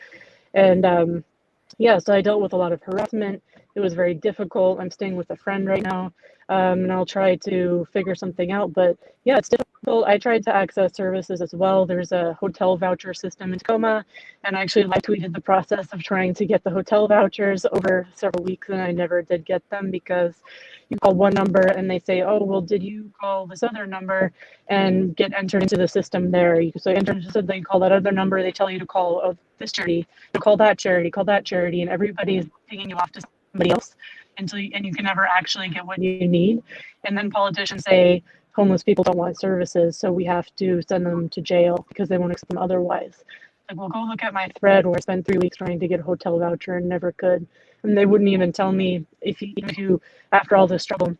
And so I dealt with a lot of harassment. It was very difficult. I'm staying with a friend right now, and I'll try to figure something out. But yeah, it's difficult. I tried to access services as well. There's a hotel voucher system in Tacoma, and I actually live tweeted the process of trying to get the hotel vouchers over several weeks, and I never did get them because you call one number and they say, oh, well, did you call this other number and get entered into the system there? So they call that other number, they tell you to call this charity, to call that charity, and everybody is pinging you off to somebody else and you can never actually get what you need. And then politicians say homeless people don't want services, so we have to send them to jail because they won't accept them otherwise. Like, well, go look at my thread where I spent 3 weeks trying to get a hotel voucher and never could. And they wouldn't even tell me if you after all this trouble,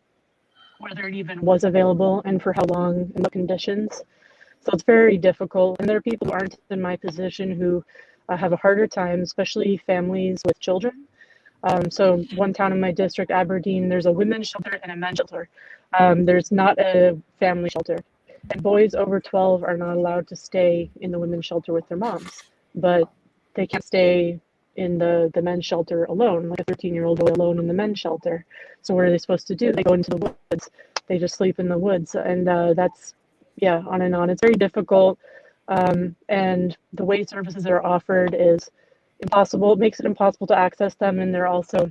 whether it even was available and for how long and what conditions. So it's very difficult. And there are people who aren't in my position who have a harder time, especially families with children. So one town in my district, Aberdeen, there's a women's shelter and a men's shelter. There's not a family shelter. And boys over 12 are not allowed to stay in the women's shelter with their moms, but they can't stay in the men's shelter alone, like a 13-year-old boy alone in the men's shelter. So what are they supposed to do? They go into the woods. They just sleep in the woods. And that's, on and on. It's very difficult. And the way services are offered is impossible. It makes it impossible to access them. And they're also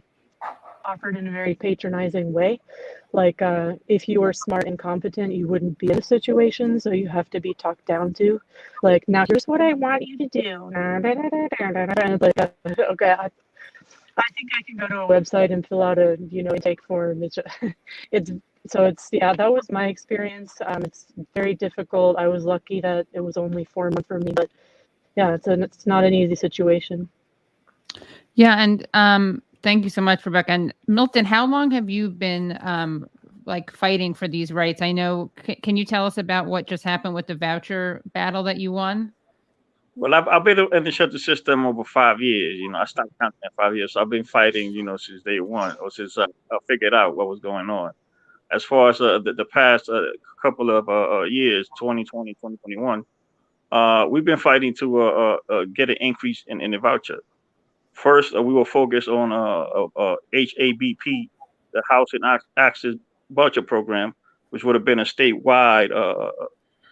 offered in a very patronizing way. Like if you were smart and competent, you wouldn't be in a situation, so you have to be talked down to. Like, now here's what I want you to do. And it's like, okay, I think I can go to a website and fill out a intake form. That was my experience. It's very difficult. I was lucky that it was only 4 months for me, but yeah, it's not an easy situation. Yeah, and thank you so much, Rebecca. And Milton, how long have you been like fighting for these rights? I know. Can you tell us about what just happened with the voucher battle that you won? Well, I've been in the shelter system over 5 years. I stopped counting at 5 years. So I've been fighting, since day one, or since I figured out what was going on. As far as the past couple of years, 2020, 2021, we've been fighting to get an increase in the voucher. First, we were focused on HABP, the Housing Access Voucher Program, which would have been a statewide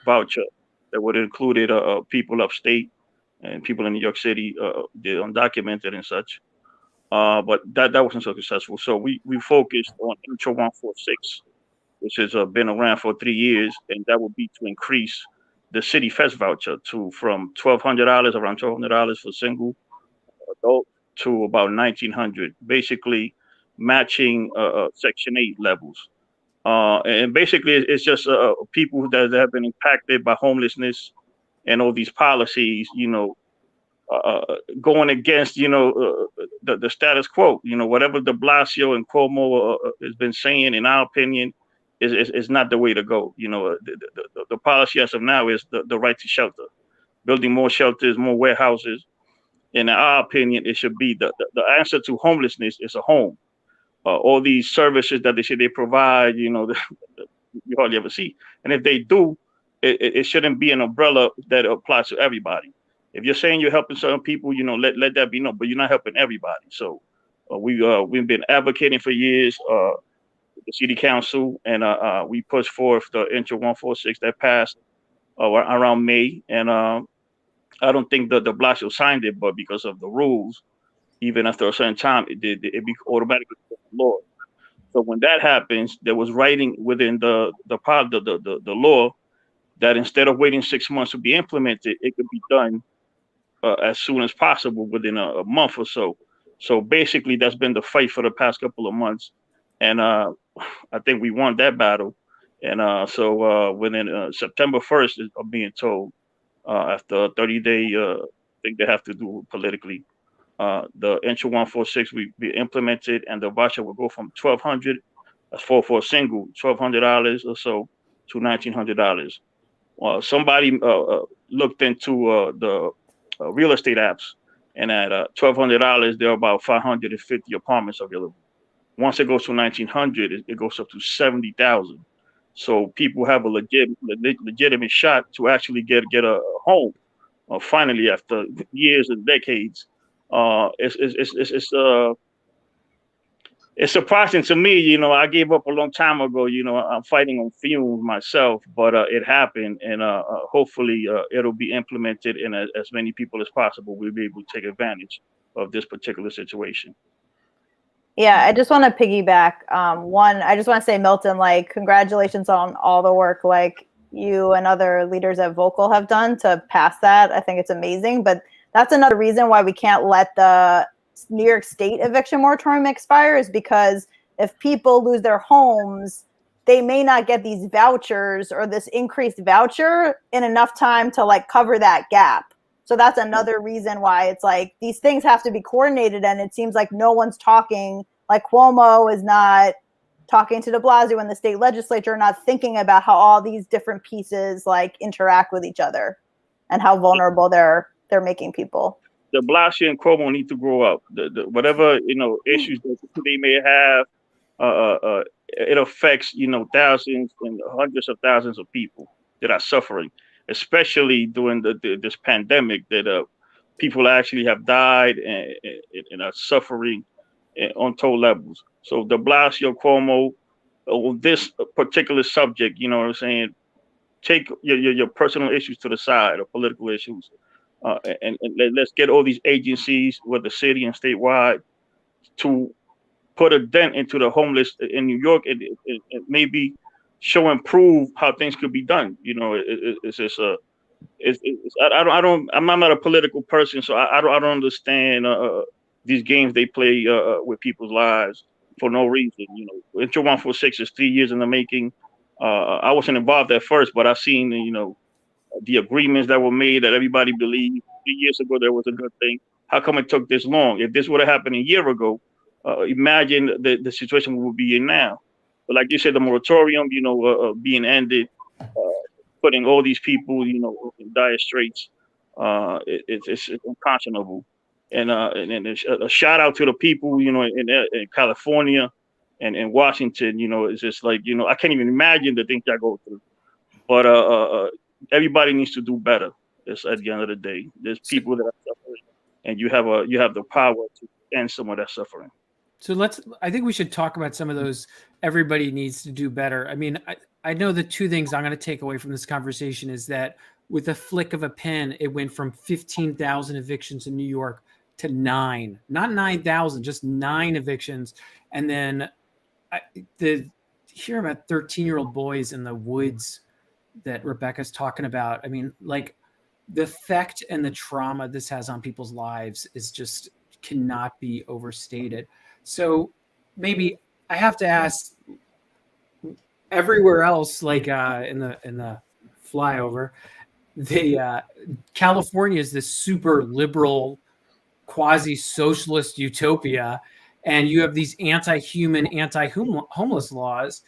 voucher that would have included people upstate and people in New York City, the undocumented and such. But that wasn't so successful. So we focused on Intro 146, which has been around for 3 years, and that would be to increase the City Fest voucher from $1,200, around $1,200 for single adult, to about $1,900, basically matching Section 8 levels. And basically, it's just people that have been impacted by homelessness and all these policies, going against, the status quo. Whatever de Blasio and Cuomo has been saying, in our opinion, is not the way to go. The policy as of now is the right to shelter, building more shelters, more warehouses. In our opinion, it should be the answer to homelessness is a home. All these services that they say they provide, you hardly ever see. And if they do, it shouldn't be an umbrella that applies to everybody. If you're saying you're helping certain people, let that be known, but you're not helping everybody. So we've been advocating for years, the city council, and we pushed forth the Intro 146 that passed around May. And I don't think that de Blasio signed it, but because of the rules, even after a certain time, it be automatically law. So when that happens, there was writing within the law that instead of waiting 6 months to be implemented, it could be done as soon as possible, within a month or so. So basically, that's been the fight for the past couple of months, and I think we won that battle. And so within September 1st, I'm being told, after a 30-day thing they have to do politically, the Intro 146 will be implemented, and the voucher will go from $1,200, that's for a single, $1,200 or so, to $1,900. Somebody looked into the real estate apps, and at $1,200, there are about 550 apartments available. Once it goes to $1,900, it goes up to 70,000. So people have a legitimate shot to actually get a home. Finally, after years and decades, it's surprising to me. I gave up a long time ago. I'm fighting on fumes myself, but it happened, and hopefully it'll be implemented, and as many people as possible will be able to take advantage of this particular situation. Yeah, I just want to piggyback. I just want to say, Milton, congratulations on all the work you and other leaders at Vocal have done to pass that. I think it's amazing, but that's another reason why we can't let the New York State eviction moratorium expire, is because if people lose their homes, they may not get these vouchers or this increased voucher in enough time to cover that gap. So that's another reason why it's these things have to be coordinated, and it seems like no one's talking. Cuomo is not talking to de Blasio and the state legislature, not thinking about how all these different pieces interact with each other and how vulnerable they're making people. De Blasio and Cuomo need to grow up. Whatever issues that they may have, it affects thousands and hundreds of thousands of people that are suffering, especially during this pandemic, that people actually have died and are suffering on untold levels. So de Blasio, Cuomo, this particular subject, what I'm saying, take your personal issues to the side, or political issues, and let's get all these agencies, whether city and statewide, to put a dent into the homeless in New York, and maybe show and prove how things could be done. It's just I'm not a political person, so I don't understand these games they play with people's lives for no reason. Intro 146 is 3 years in the making. I wasn't involved at first, but I've seen the agreements that were made that everybody believed 3 years ago there was a good thing. How come it took this long? If this would have happened a year ago, imagine the situation we would be in now. But like you said, the moratorium, being ended, putting all these people, in dire straits, it's unconscionable. And a shout out to the people, in California and Washington, it's just like, I can't even imagine the things I go through. But everybody needs to do better. It's at the end of the day. There's people that are suffering, and you have the power to end some of that suffering. So I think we should talk about some of those. Everybody needs to do better. I mean, I know the two things I'm going to take away from this conversation is that with a flick of a pen, it went from 15,000 evictions in New York to 9, not 9,000, just 9 evictions. And then hear about 13-year-old boys in the woods that Rebecca's talking about. I mean, like, the effect and the trauma this has on people's lives is just cannot be overstated. So maybe I have to ask, everywhere else, like in the flyover, California is this super liberal, quasi-socialist utopia, and you have these anti-human, anti-homeless laws.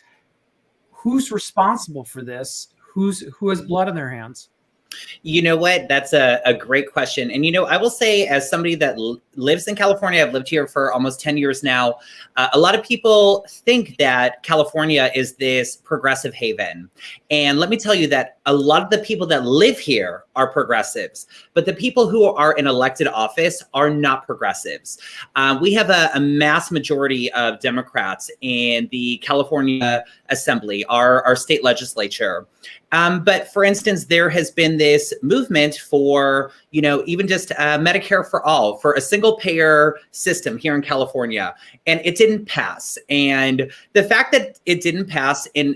Who's responsible for this? Who has blood on their hands? You know what? That's a great question. And, I will say, as somebody that lives in California, I've lived here for almost 10 years now. A lot of people think that California is this progressive haven. And let me tell you that a lot of the people that live here are progressives, but the people who are in elected office are not progressives. We have a mass majority of Democrats in the California Assembly, our state legislature. But for instance, there has been this movement for, even just Medicare for all, for a single payer system here in California, and it didn't pass. And the fact that it didn't pass in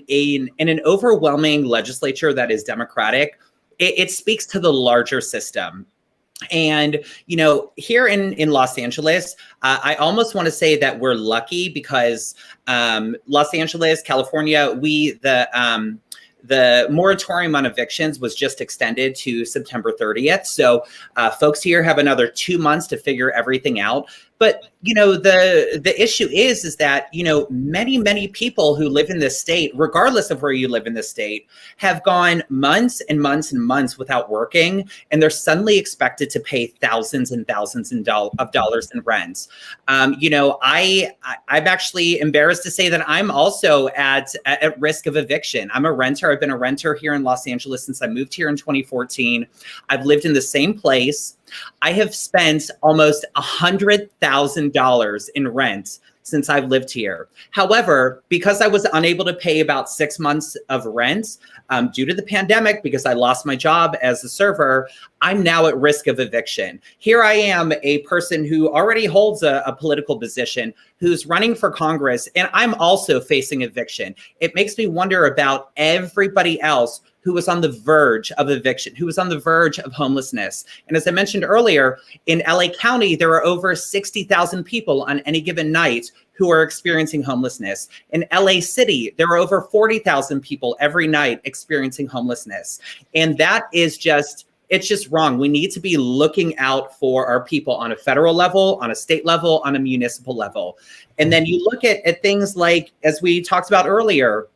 an overwhelming legislature that is Democratic, it speaks to the larger system. And, here in Los Angeles, I almost want to say that we're lucky because Los Angeles, California, the moratorium on evictions was just extended to September 30th. So folks here have another 2 months to figure everything out. But, the issue is that, many people who live in this state, regardless of where you live in this state, have gone months and months and months without working, and they're suddenly expected to pay thousands and thousands of dollars in rent. I'm actually embarrassed to say that I'm also at risk of eviction. I'm a renter. I've been a renter here in Los Angeles since I moved here in 2014. I've lived in the same place. I have spent almost $100,000 in rent since I've lived here. However, because I was unable to pay about 6 months of rent due to the pandemic, because I lost my job as a server, I'm now at risk of eviction. Here I am, a person who already holds a political position, who's running for Congress, and I'm also facing eviction. It makes me wonder about everybody else who was on the verge of eviction, who was on the verge of homelessness. And as I mentioned earlier, in LA County, there are over 60,000 people on any given night who are experiencing homelessness. In LA City, there are over 40,000 people every night experiencing homelessness. And that is it's just wrong. We need to be looking out for our people on a federal level, on a state level, on a municipal level. And then you look at things like, as we talked about earlier,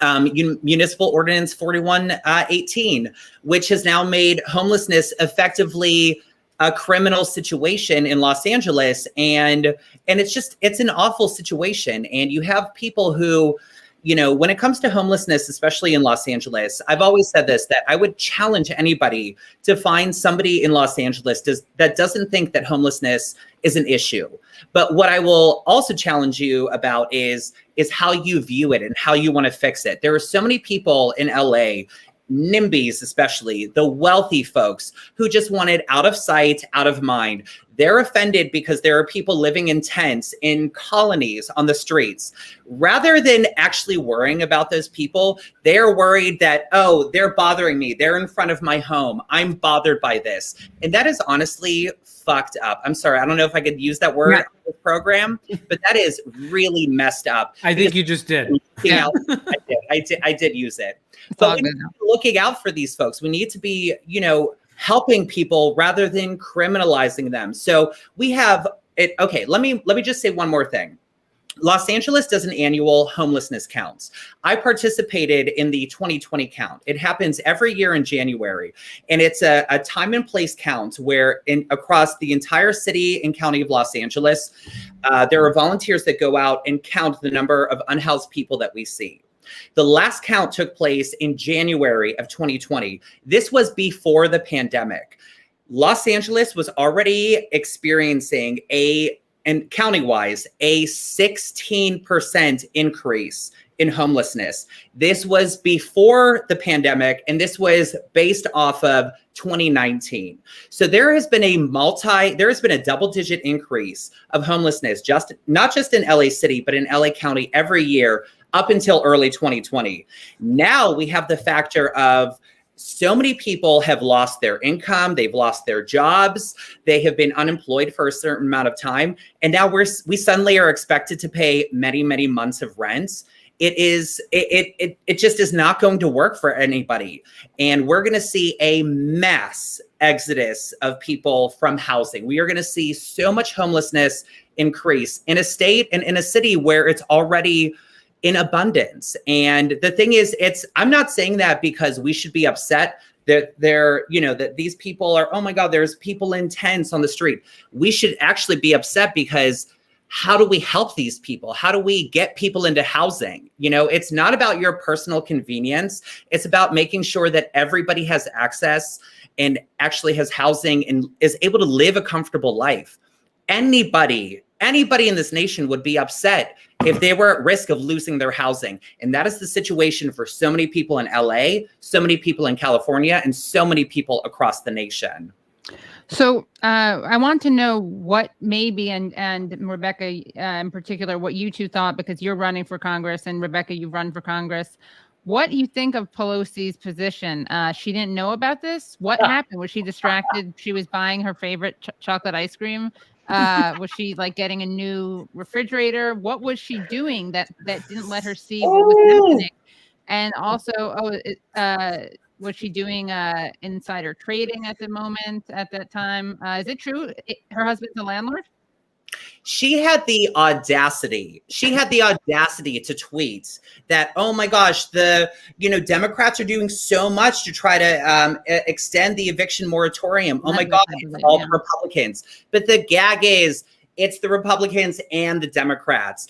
Municipal Ordinance 4118, which has now made homelessness effectively a criminal situation in Los Angeles. And it's an awful situation. And you have people who, when it comes to homelessness, especially in Los Angeles, I've always said this, that I would challenge anybody to find somebody in Los Angeles that doesn't think that homelessness is an issue. But what I will also challenge you about is how you view it and how you want to fix it. There are so many people in LA, NIMBYs especially, the wealthy folks who just want it out of sight, out of mind. They're offended because there are people living in tents, in colonies on the streets. Rather than actually worrying about those people, they're worried that, oh, they're bothering me. They're in front of my home. I'm bothered by this. And that is honestly fucked up. I'm sorry. I don't know if I could use that word on this program, but that is really messed up. I think you just did. Yeah. I did use it. But we need to be looking out for these folks. We need to be, helping people rather than criminalizing them. So we have it. Okay, let me just say one more thing. Los Angeles does an annual homelessness count. I participated in the 2020 count. It happens every year in January, and it's a time and place count where across the entire city and county of Los Angeles, there are volunteers that go out and count the number of unhoused people that we see. The last count took place in January of 2020. This was before the pandemic. Los Angeles was already experiencing and county-wise, a 16% increase in homelessness. This was before the pandemic, and this was based off of 2019. So there has been a double-digit increase of homelessness, not just in LA City, but in LA County every year up until early 2020. Now we have the factor of so many people have lost their income, they've lost their jobs, they have been unemployed for a certain amount of time, and now we suddenly are expected to pay many, many months of rent. It just is not going to work for anybody. And we're going to see a mass exodus of people from housing. We are going to see so much homelessness increase in a state and in a city where it's already in abundance. And the thing is, I'm not saying that because we should be upset that that these people are, oh my God, there's people in tents on the street. We should actually be upset because how do we help these people? How do we get people into housing? It's not about your personal convenience. It's about making sure that everybody has access and actually has housing and is able to live a comfortable life. Anybody in this nation would be upset if they were at risk of losing their housing. And that is the situation for so many people in LA, so many people in California, and so many people across the nation. So I want to know what maybe, and Rebecca in particular, what you two thought, because you're running for Congress, and Rebecca, you've run for Congress. What you think of Pelosi's position? She didn't know about this. What happened? Was she distracted? She was buying her favorite chocolate ice cream. Was she like getting a new refrigerator? What was she doing that didn't let her see what was happening? And also, was she doing insider trading at that time? Is it true her husband's a landlord? She had the audacity to tweet that, oh my gosh, the Democrats are doing so much to try to extend the eviction moratorium. Oh my God, it's all the Republicans. But the gag is, it's the Republicans and the Democrats.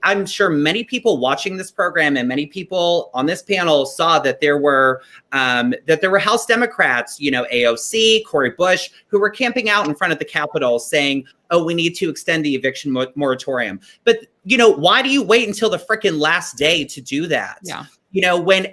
I'm sure many people watching this program and many people on this panel saw that there were House Democrats, AOC, Cori Bush, who were camping out in front of the Capitol saying, oh, we need to extend the eviction moratorium. But, why do you wait until the freaking last day to do that? Yeah. When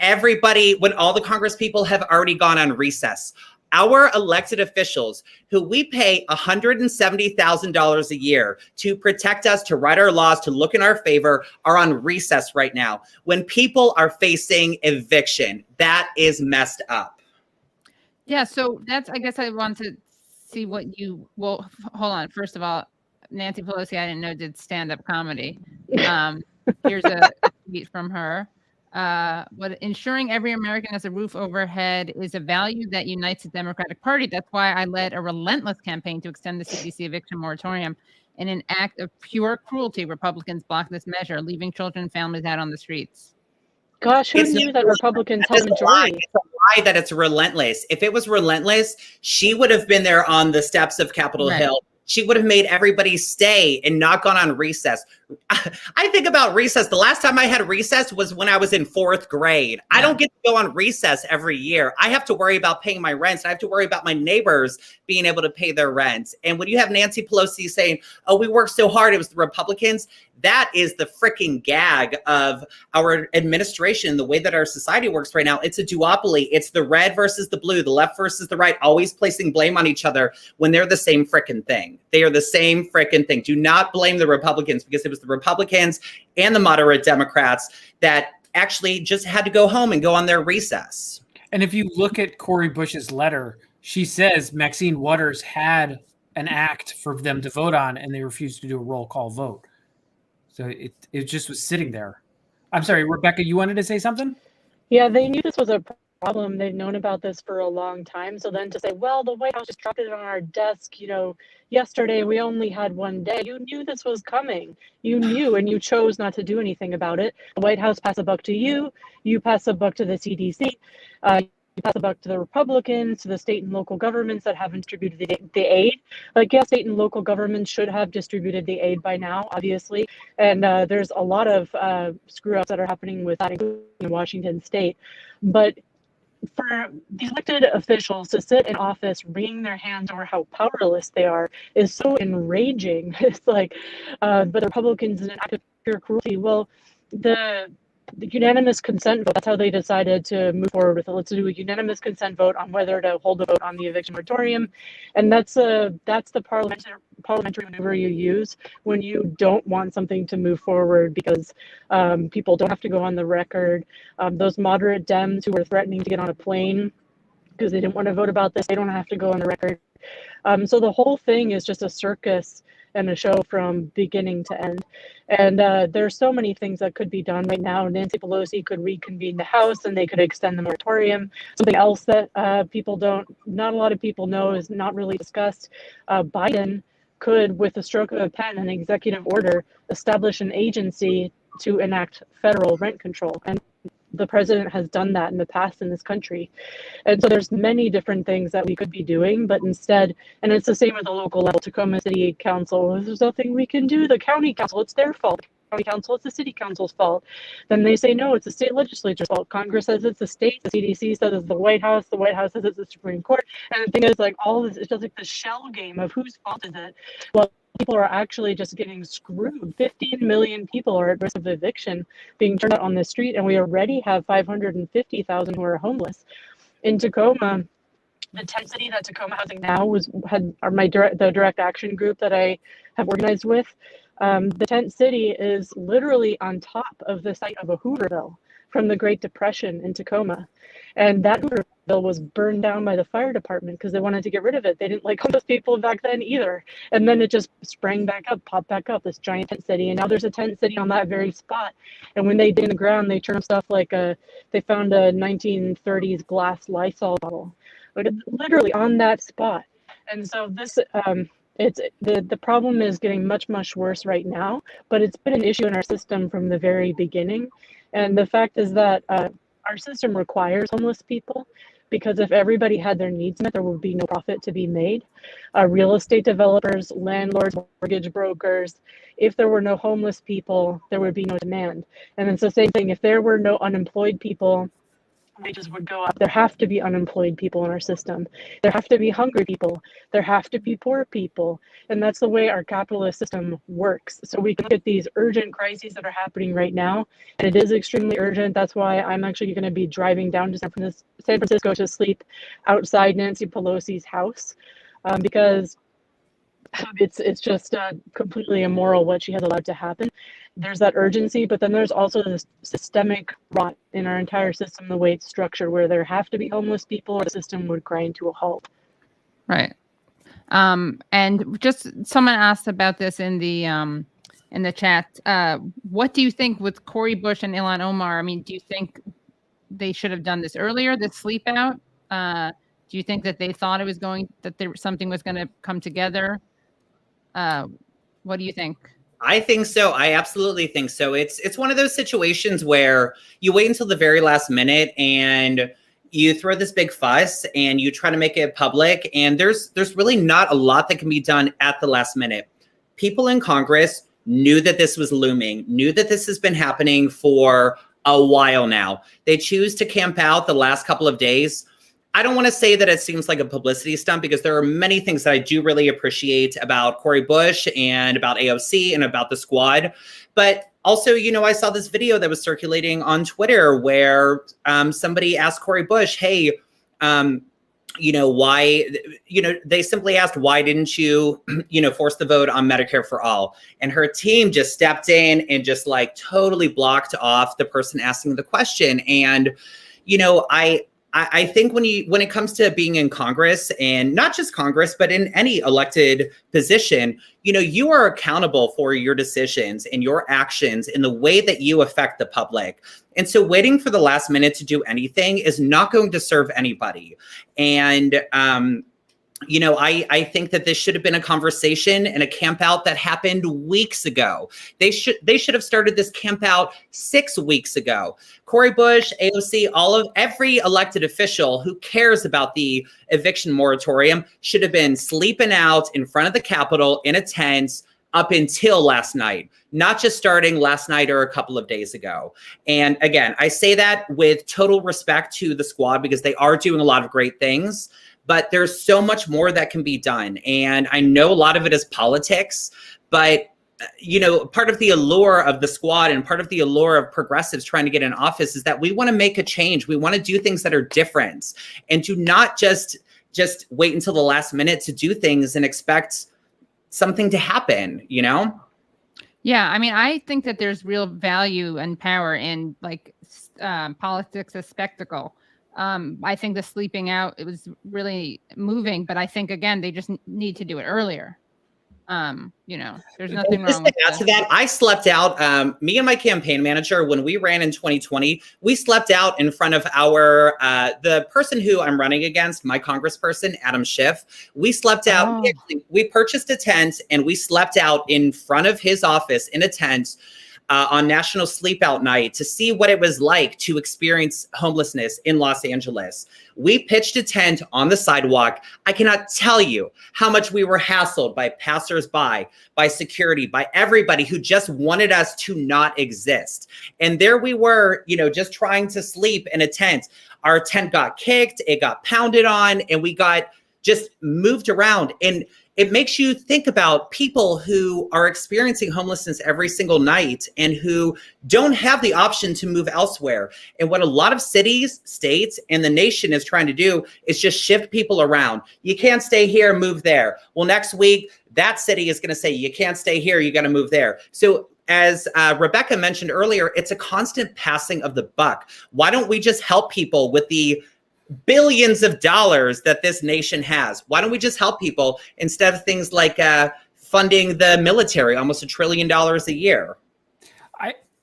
all the Congress people have already gone on recess. Our elected officials, who we pay $170,000 a year to protect us, to write our laws, to look in our favor, are on recess right now. When people are facing eviction, that is messed up. Yeah, so I guess I want to see what hold on. First of all, Nancy Pelosi, I didn't know did stand-up comedy. Here's a tweet from her. But ensuring every American has a roof overhead is a value that unites the Democratic Party. That's why I led a relentless campaign to extend the CDC eviction moratorium. In an act of pure cruelty, Republicans blocked this measure, leaving children and families out on the streets. Gosh, who knew that Republicans had a majority? It's a lie that it's relentless. If it was relentless, she would have been there on the steps of Capitol Hill. She would have made everybody stay and not gone on recess. I think about recess. The last time I had recess was when I was in 4th grade. Yeah. I don't get to go on recess every year. I have to worry about paying my rent. I have to worry about my neighbors being able to pay their rent. And when you have Nancy Pelosi saying, oh, we worked so hard, it was the Republicans, that is the freaking gag of our administration, the way that our society works right now. It's a duopoly. It's the red versus the blue, the left versus the right, always placing blame on each other when they're the same freaking thing. They are the same freaking thing. Do not blame the Republicans, because it was the Republicans and the moderate Democrats that actually just had to go home and go on their recess. And if you look at Cori Bush's letter, she says Maxine Waters had an act for them to vote on, and they refused to do a roll call vote. So it just was sitting there. I'm sorry, Rebecca, you wanted to say something? Yeah, they knew this was a problem. They've known about this for a long time. So then to say, well, the White House just dropped it on our desk, yesterday we only had one day. You knew this was coming. You knew, and you chose not to do anything about it. The White House passed a buck to you. You pass a buck to the CDC. You pass a buck to the Republicans, to the state and local governments that haven't distributed the aid. Like, yes, state and local governments should have distributed the aid by now, obviously. And there's a lot of screw ups that are happening with that, including in Washington state. But for the elected officials to sit in office wringing their hands over how powerless they are is so enraging. It's like, but the Republicans in an act of pure cruelty. Well, the unanimous consent vote, that's how they decided to move forward with it. Let's do a unanimous consent vote on whether to hold a vote on the eviction moratorium. And that's the parliamentary maneuver you use when you don't want something to move forward because people don't have to go on the record. Those moderate Dems who were threatening to get on a plane because they didn't want to vote about this, they don't have to go on the record. So the whole thing is just a circus and a show from beginning to end. And there's so many things that could be done right now. Nancy Pelosi could reconvene the House and they could extend the moratorium. Something else that not a lot of people know is not really discussed. Biden could, with the stroke of a pen, an executive order, establish an agency to enact federal rent control. And the president has done that in the past in this country. And so there's many different things that we could be doing, but instead, and it's the same at the local level, Tacoma City Council, there's nothing we can do. The county council, it's their fault. The county council, it's the city council's fault. Then they say, no, it's the state legislature's fault. Congress says it's the state, the CDC says it's the White House says it's the Supreme Court. And the thing is, like, all this, it's just like the shell game of whose fault is it? Well, people are actually just getting screwed. 15 million people are at risk of eviction, being turned out on the street, and we already have 550,000 who are homeless. In Tacoma, the tent city that Tacoma Housing Now the direct action group that I have organized with. The tent city is literally on top of the site of a Hooverville from the Great Depression in Tacoma. And that Hooverville was burned down by the fire department because they wanted to get rid of it. They didn't like homeless people back then either. And then it just sprang back up, popped back up, this giant tent city. And now there's a tent city on that very spot. And when they dig in the ground, they turn up stuff like they found a 1930s glass Lysol bottle, like literally on that spot. And so this, the problem is getting much, much worse right now, but it's been an issue in our system from the very beginning. And the fact is that our system requires homeless people because if everybody had their needs met, there would be no profit to be made. Real estate developers, landlords, mortgage brokers, if there were no homeless people, there would be no demand. And it's the same thing. If there were no unemployed people, wages would go up. There have to be unemployed people in our system. There have to be hungry people. There have to be poor people. And that's the way our capitalist system works. So we can look at these urgent crises that are happening right now. And it is extremely urgent. That's why I'm actually going to be driving down to San Francisco to sleep outside Nancy Pelosi's house because it's just completely immoral what she has allowed to happen. There's that urgency, but then there's also this systemic rot in our entire system, the way it's structured, where there have to be homeless people or the system would grind to a halt. Right. And just someone asked about this in the chat. What do you think with Cori Bush and Ilhan Omar? I mean, do you think they should have done this earlier, this sleep out? Do you think that they thought something was going to come together? What do you think? I think so. I absolutely think so. It's one of those situations where you wait until the very last minute and you throw this big fuss and you try to make it public. And there's really not a lot that can be done at the last minute. People in Congress knew that this was looming, knew that this has been happening for a while now. They choose to camp out the last couple of days. I don't want to say that it seems like a publicity stunt because there are many things that I do really appreciate about Cori Bush and about AOC and about the squad. But also, I saw this video that was circulating on Twitter where somebody asked Cori Bush, hey, why, they simply asked, why didn't you, force the vote on Medicare for all? And her team just stepped in and just like totally blocked off the person asking the question. And, I think when it comes to being in Congress, and not just Congress, but in any elected position, you are accountable for your decisions and your actions in the way that you affect the public. And so waiting for the last minute to do anything is not going to serve anybody. And I think that this should have been a conversation and a camp out that happened weeks ago. They should have started this camp out 6 weeks ago. Cori Bush, AOC, every elected official who cares about the eviction moratorium should have been sleeping out in front of the Capitol in a tent up until last night, not just starting last night or a couple of days ago. And again, I say that with total respect to the squad because they are doing a lot of great things. But there's so much more that can be done. And I know a lot of it is politics, but part of the allure of the squad and part of the allure of progressives trying to get in office is that we want to make a change. We want to do things that are different and to not just wait until the last minute to do things and expect something to happen, Yeah, I mean, I think that there's real value and power in politics as spectacle. I think the sleeping out, it was really moving, but I think again, they just need to do it earlier. There's nothing wrong with that. To that, I slept out. Me and my campaign manager, when we ran in 2020, we slept out in front of the person who I'm running against, my congressperson, Adam Schiff. We slept out. We purchased a tent and we slept out in front of his office in a tent on National Sleep Out Night to see what it was like to experience homelessness in Los Angeles. We pitched a tent on the sidewalk. I cannot tell you how much we were hassled by passersby, by security, by everybody who just wanted us to not exist. And there we were, just trying to sleep in a tent. Our tent got kicked, it got pounded on, and we got just moved around. And it makes you think about people who are experiencing homelessness every single night and who don't have the option to move elsewhere. And what a lot of cities, states, and the nation is trying to do is just shift people around. You can't stay here, move there. Well, next week, that city is going to say, you can't stay here, you got to move there. So as Rebecca mentioned earlier, it's a constant passing of the buck. Why don't we just help people with the billions of dollars that this nation has? Why don't we just help people instead of things like funding the military, almost $1 trillion a year?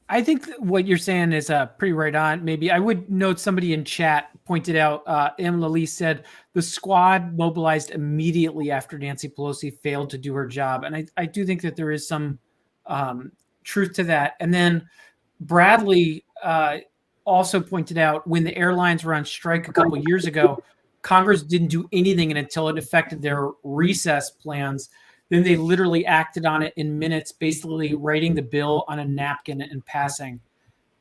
I think what you're saying is pretty right on. Maybe I would note somebody in chat pointed out, Lalee said the squad mobilized immediately after Nancy Pelosi failed to do her job. And I do think that there is some truth to that. And then Bradley also pointed out when the airlines were on strike a couple of years ago, Congress didn't do anything until it affected their recess plans. Then they literally acted on it in minutes, basically writing the bill on a napkin and passing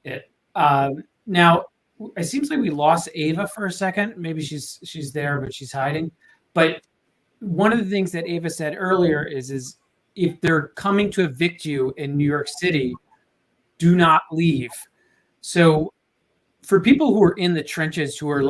it. Now, it seems like we lost Ava for a second. Maybe she's there, but she's hiding. But one of the things that Ava said earlier is if they're coming to evict you in New York City, do not leave. So for people who are in the trenches, who are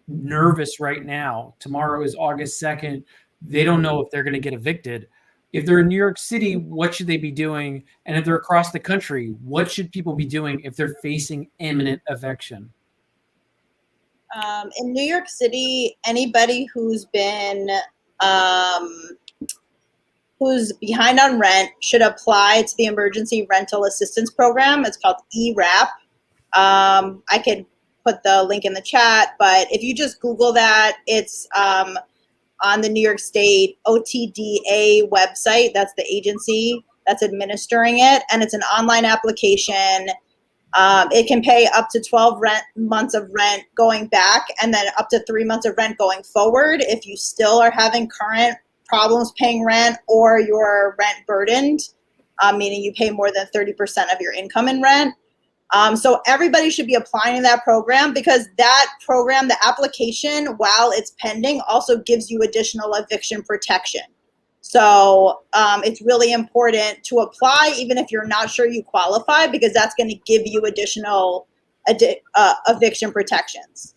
nervous right now, tomorrow is August 2nd. They don't know if they're going to get evicted. If they're in New York City, what should they be doing? And if they're across the country, what should people be doing if they're facing imminent eviction? In New York City, anybody who's been who's behind on rent should apply to the Emergency Rental Assistance Program. It's called ERAP. I could put the link in the chat, but if you just Google that, it's on the New York State OTDA website. That's the agency that's administering it, and it's an online application. It can pay up to 12 months of rent going back, and then up to 3 months of rent going forward if you still are having current problems paying rent or you're rent burdened, meaning you pay more than 30% of your income in rent. So everybody should be applying to that program, because that program, the application, while it's pending, also gives you additional eviction protection. So it's really important to apply, even if you're not sure you qualify, because that's going to give you additional eviction protections.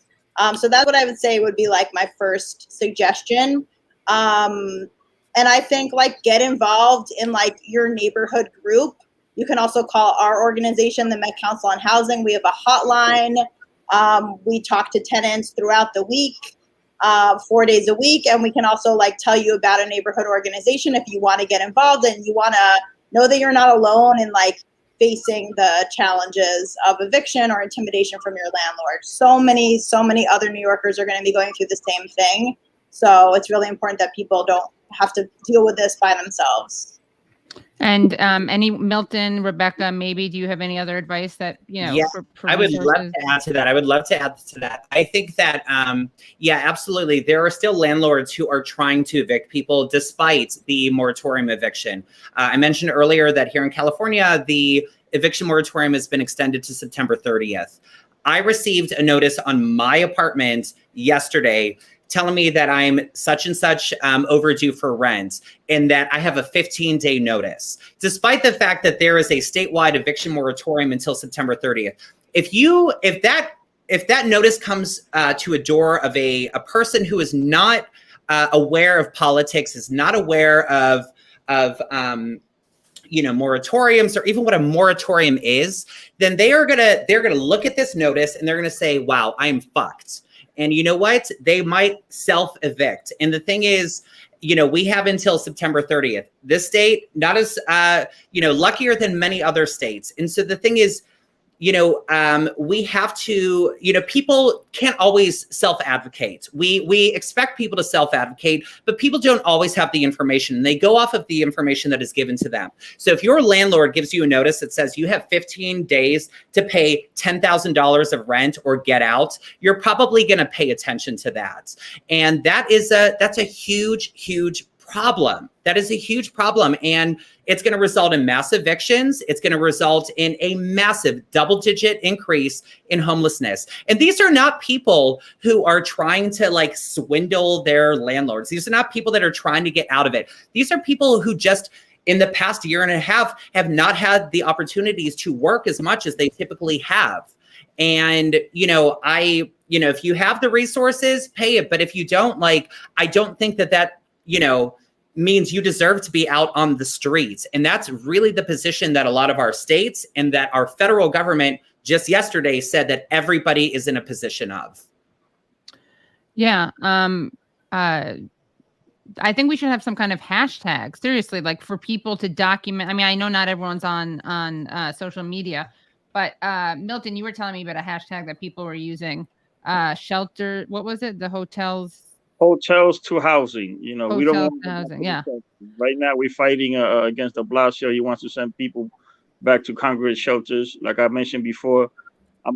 So that's what I would say would be my first suggestion. And I think get involved in your neighborhood group. You can also call our organization, the Met Council on Housing. We have a hotline. We talk to tenants throughout the week, 4 days a week, and we can also like tell you about a neighborhood organization if you want to get involved and you want to know that you're not alone in like facing the challenges of eviction or intimidation from your landlord. So many other New Yorkers are going to be going through the same thing. So it's really important that people don't have to deal with this by themselves. And Milton, Rebecca, maybe do you have any other advice that, Yeah, for I would love resources? to add to that. I think that, yeah, absolutely. There are still landlords who are trying to evict people despite the moratorium eviction. I mentioned earlier that here in California, the eviction moratorium has been extended to September 30th. I received a notice on my apartment yesterday telling me that I'm such and such overdue for rent and that I have a 15-day notice, despite the fact that there is a statewide eviction moratorium until September 30th. If that notice comes to a door of a person who is not aware of politics, is not aware of moratoriums or even what a moratorium is, then they're gonna look at this notice and they're gonna say, wow, I'm fucked. And you know what? They might self-evict. And the thing is, we have until September 30th. This state, not as, luckier than many other states. And so the thing is, we have to, people can't always self-advocate. We expect people to self-advocate, but people don't always have the information. And they go off of the information that is given to them. So if your landlord gives you a notice that says you have 15 days to pay $10,000 of rent or get out, you're probably going to pay attention to that. And that's a huge problem. That is a huge problem. And it's going to result in mass evictions. It's going to result in a massive double-digit increase in homelessness. And these are not people who are trying to like swindle their landlords. These are not people that are trying to get out of it. These are people who just in the past year and a half have not had the opportunities to work as much as they typically have. And, if you have the resources, pay it. But if you don't, I don't think that means you deserve to be out on the streets. And that's really the position that a lot of our states and that our federal government just yesterday said that everybody is in a position of. Yeah. I think we should have some kind of hashtag, seriously, like for people to document. I mean, I know not everyone's on social media, but Milton, you were telling me about a hashtag that people were using, shelter. What was it? The hotels to housing. We don't want housing. Yeah. Right now, we're fighting against de Blasio. He wants to send people back to congregate shelters. Like I mentioned before,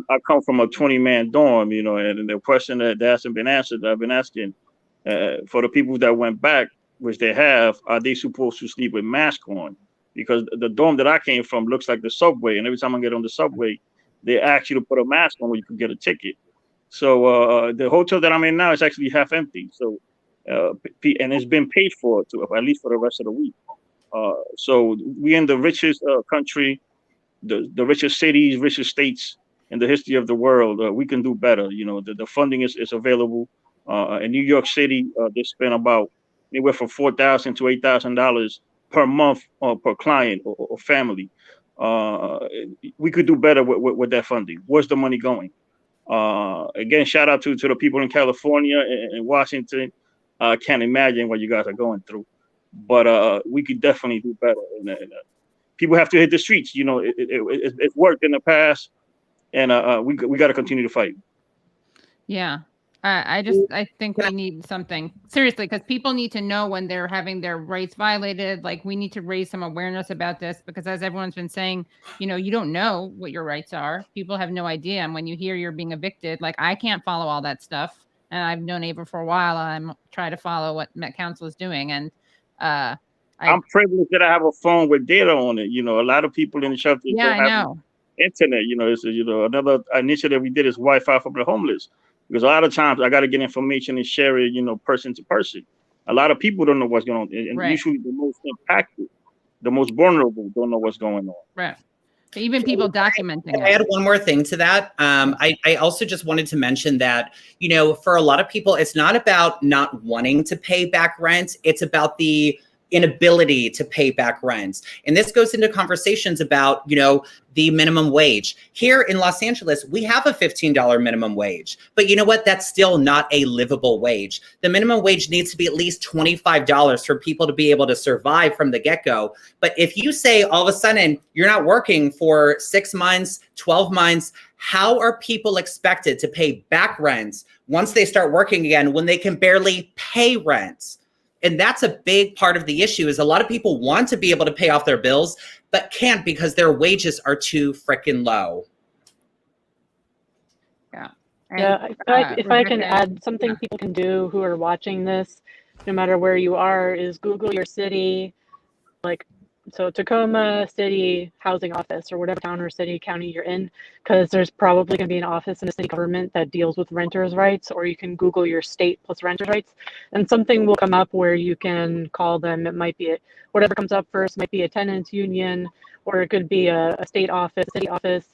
I come from a 20-man dorm, and the question that hasn't been answered, that I've been asking for the people that went back, which they have, are they supposed to sleep with masks on? Because the dorm that I came from looks like the subway, and every time I get on the subway, they ask you to put a mask on, or you can get a ticket. So the hotel that I'm in now is actually half empty. So, and it's been paid for at least for the rest of the week. So we're in the richest country, the richest cities, richest states in the history of the world. We can do better. The funding is available. In New York City, they spend about anywhere from $4,000 to $8,000 per month per client or family. We could do better with that funding. Where's the money going? Again, shout out to the people in California and Washington. I can't imagine what you guys are going through, but we could definitely do better. And people have to hit the streets. It's worked in the past, and we got to continue to fight. Yeah. I think we need something seriously, because people need to know when they're having their rights violated. Like, we need to raise some awareness about this, because as everyone's been saying, you don't know what your rights are. People have no idea. And when you hear you're being evicted, like, I can't follow all that stuff. And I've known Ava for a while. I'm trying to follow what Met Council is doing. And I'm privileged that I have a phone with data on it. A lot of people in the shelters don't have internet. It's another initiative we did is Wi-Fi for the homeless. Because a lot of times I got to get information and share it, person to person. A lot of people don't know what's going on. And usually the most impacted, the most vulnerable don't know what's going on. Right. Even people documenting I add one more thing to that. I also just wanted to mention that, for a lot of people, it's not about not wanting to pay back rent. It's about the inability to pay back rents. And this goes into conversations about, you know, the minimum wage. Here in Los Angeles, we have a $15 minimum wage, but you know what? That's still not a livable wage. The minimum wage needs to be at least $25 for people to be able to survive from the get-go. But if you say all of a sudden you're not working for 6 months, 12 months, how are people expected to pay back rents once they start working again when they can barely pay rents? And that's a big part of the issue is a lot of people want to be able to pay off their bills, but can't because their wages are too freaking low. Yeah. Yeah, if I can add something people can do who are watching this, no matter where you are, is Google your city, like, so Tacoma City Housing Office or whatever town or city, county you're in, because there's probably going to be an office in the city government that deals with renters' rights, or you can Google your state plus renters' rights, and something will come up where you can call them. It might be whatever comes up first, might be a tenants union, or it could be a state office, city office,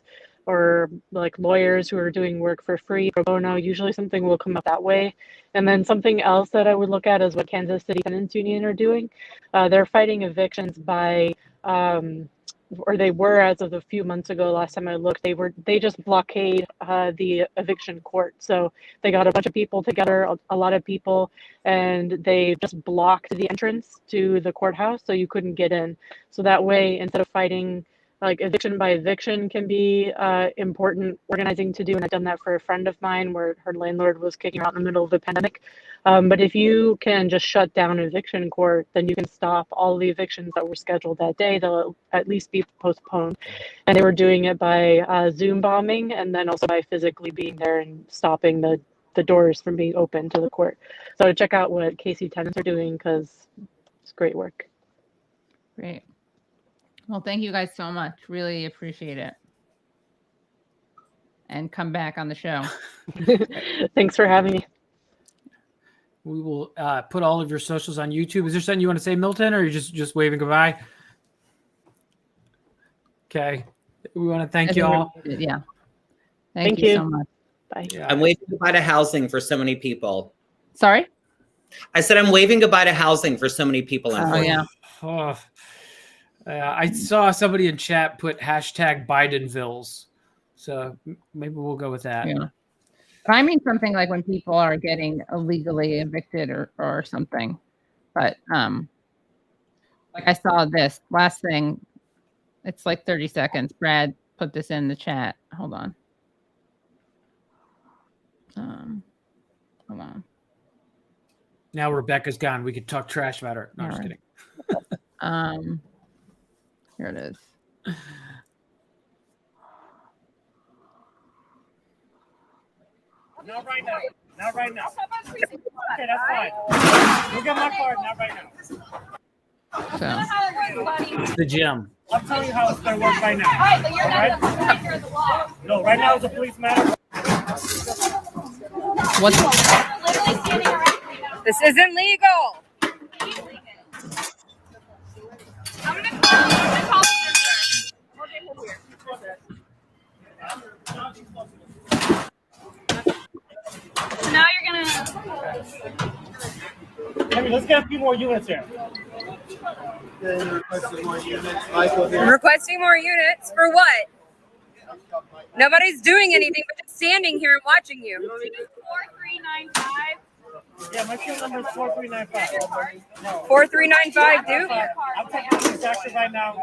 or like lawyers who are doing work for free, pro bono. Usually something will come up that way. And then something else that I would look at is what Kansas City Tenants Union are doing. They're fighting evictions by, or they were as of a few months ago, last time I looked, they just blockade the eviction court. So they got a bunch of people together, a lot of people, and they just blocked the entrance to the courthouse so you couldn't get in. So that way, instead of fighting, like eviction by eviction can be important organizing to do. And I've done that for a friend of mine where her landlord was kicking her out in the middle of the pandemic. But if you can just shut down eviction court, then you can stop all the evictions that were scheduled that day. They'll at least be postponed. And they were doing it by Zoom bombing and then also by physically being there and stopping the doors from being open to the court. So check out what KC Tenants are doing because it's great work. Great. Well, thank you guys so much. Really appreciate it. And come back on the show. Thanks for having me. We will put all of your socials on YouTube. Is there something you want to say, Milton, or are you just waving goodbye? Okay. We want to thank you all. Yeah. Thank you you so much. Bye. Yeah. I'm waving goodbye to housing for so many people. Sorry? I said I'm waving goodbye to housing for so many people. Oh, yeah. Oh. I saw somebody in chat put hashtag Bidenvilles. So maybe we'll go with that. Yeah. But I mean something like when people are getting illegally evicted or something. But like I saw this last thing. It's like 30 seconds. Brad put this in the chat. Hold on. Hold on. Now Rebecca's gone. We could talk trash about her. No, I'm just kidding. Here it is. Not right now. Not right now. Okay, that's fine. Look at my card. Not right now. So It's the gym. I'll tell you how it's going to work right now. All right, but you're not the law. No, right now it's a police matter. what's This isn't legal. I'm gonna call So now you're gonna. Hey, let's get a few more units here. I'm requesting more units for what? Nobody's doing anything but just standing here and watching you. 4395. Yeah, my phone number is 4395. 4395, dude. I'm taking this action right now.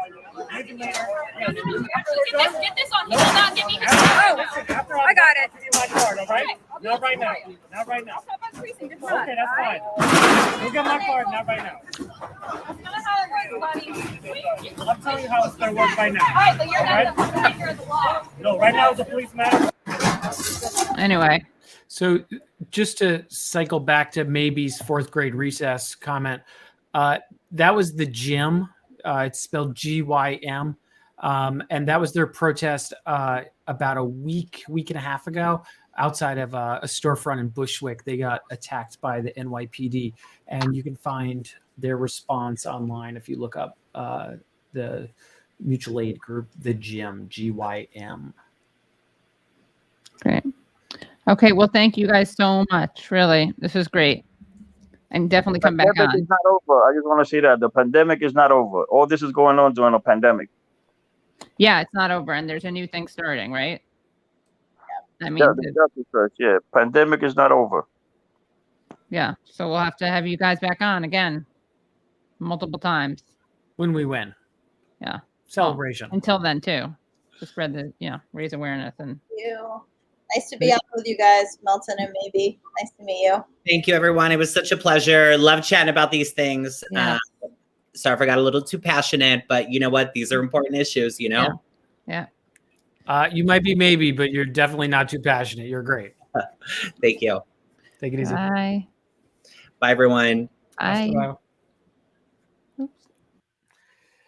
Maybe later. Get this on. He will not get me his I got it. My card, all right? Not right now. Not right now. Okay, that's fine. Look at my card. Not right now. That's not how it works, buddy. I'll tell you how it's going to work right now. All right, but you're not the maker of the law. No, right now it's a police matter. anyway. So just to cycle back to Maybe's fourth grade recess comment, that was the gym. It's spelled GYM. And that was their protest about a week and a half ago outside of a storefront in Bushwick. They got attacked by the NYPD, and you can find their response online if you look up the mutual aid group, the gym, GYM. Great. Okay, well, thank you guys so much. Really, this is great. and definitely come back Pandemic on. is not over. I just want to say that the pandemic is not over. All this is going on during a pandemic. Yeah, it's not over, and there's a new thing starting, right? I mean, Yeah, the justice first. Yeah, pandemic is not over. yeah. So we'll have to have you guys back on again, multiple times. When we win. Yeah. Celebration. Well, until then, too, to spread the raise awareness and. Thank you. Nice to be on with you guys, Milton and Maybe. Nice to meet you. Thank you, everyone. It was such a pleasure. Love chatting about these things. Yeah. Sorry if I got a little too passionate, but you know what? These are important issues, you know? Yeah. You might be Maybe, but you're definitely not too passionate. You're great. Thank you. Take it easy. Bye. Bye, everyone. Bye. Oops.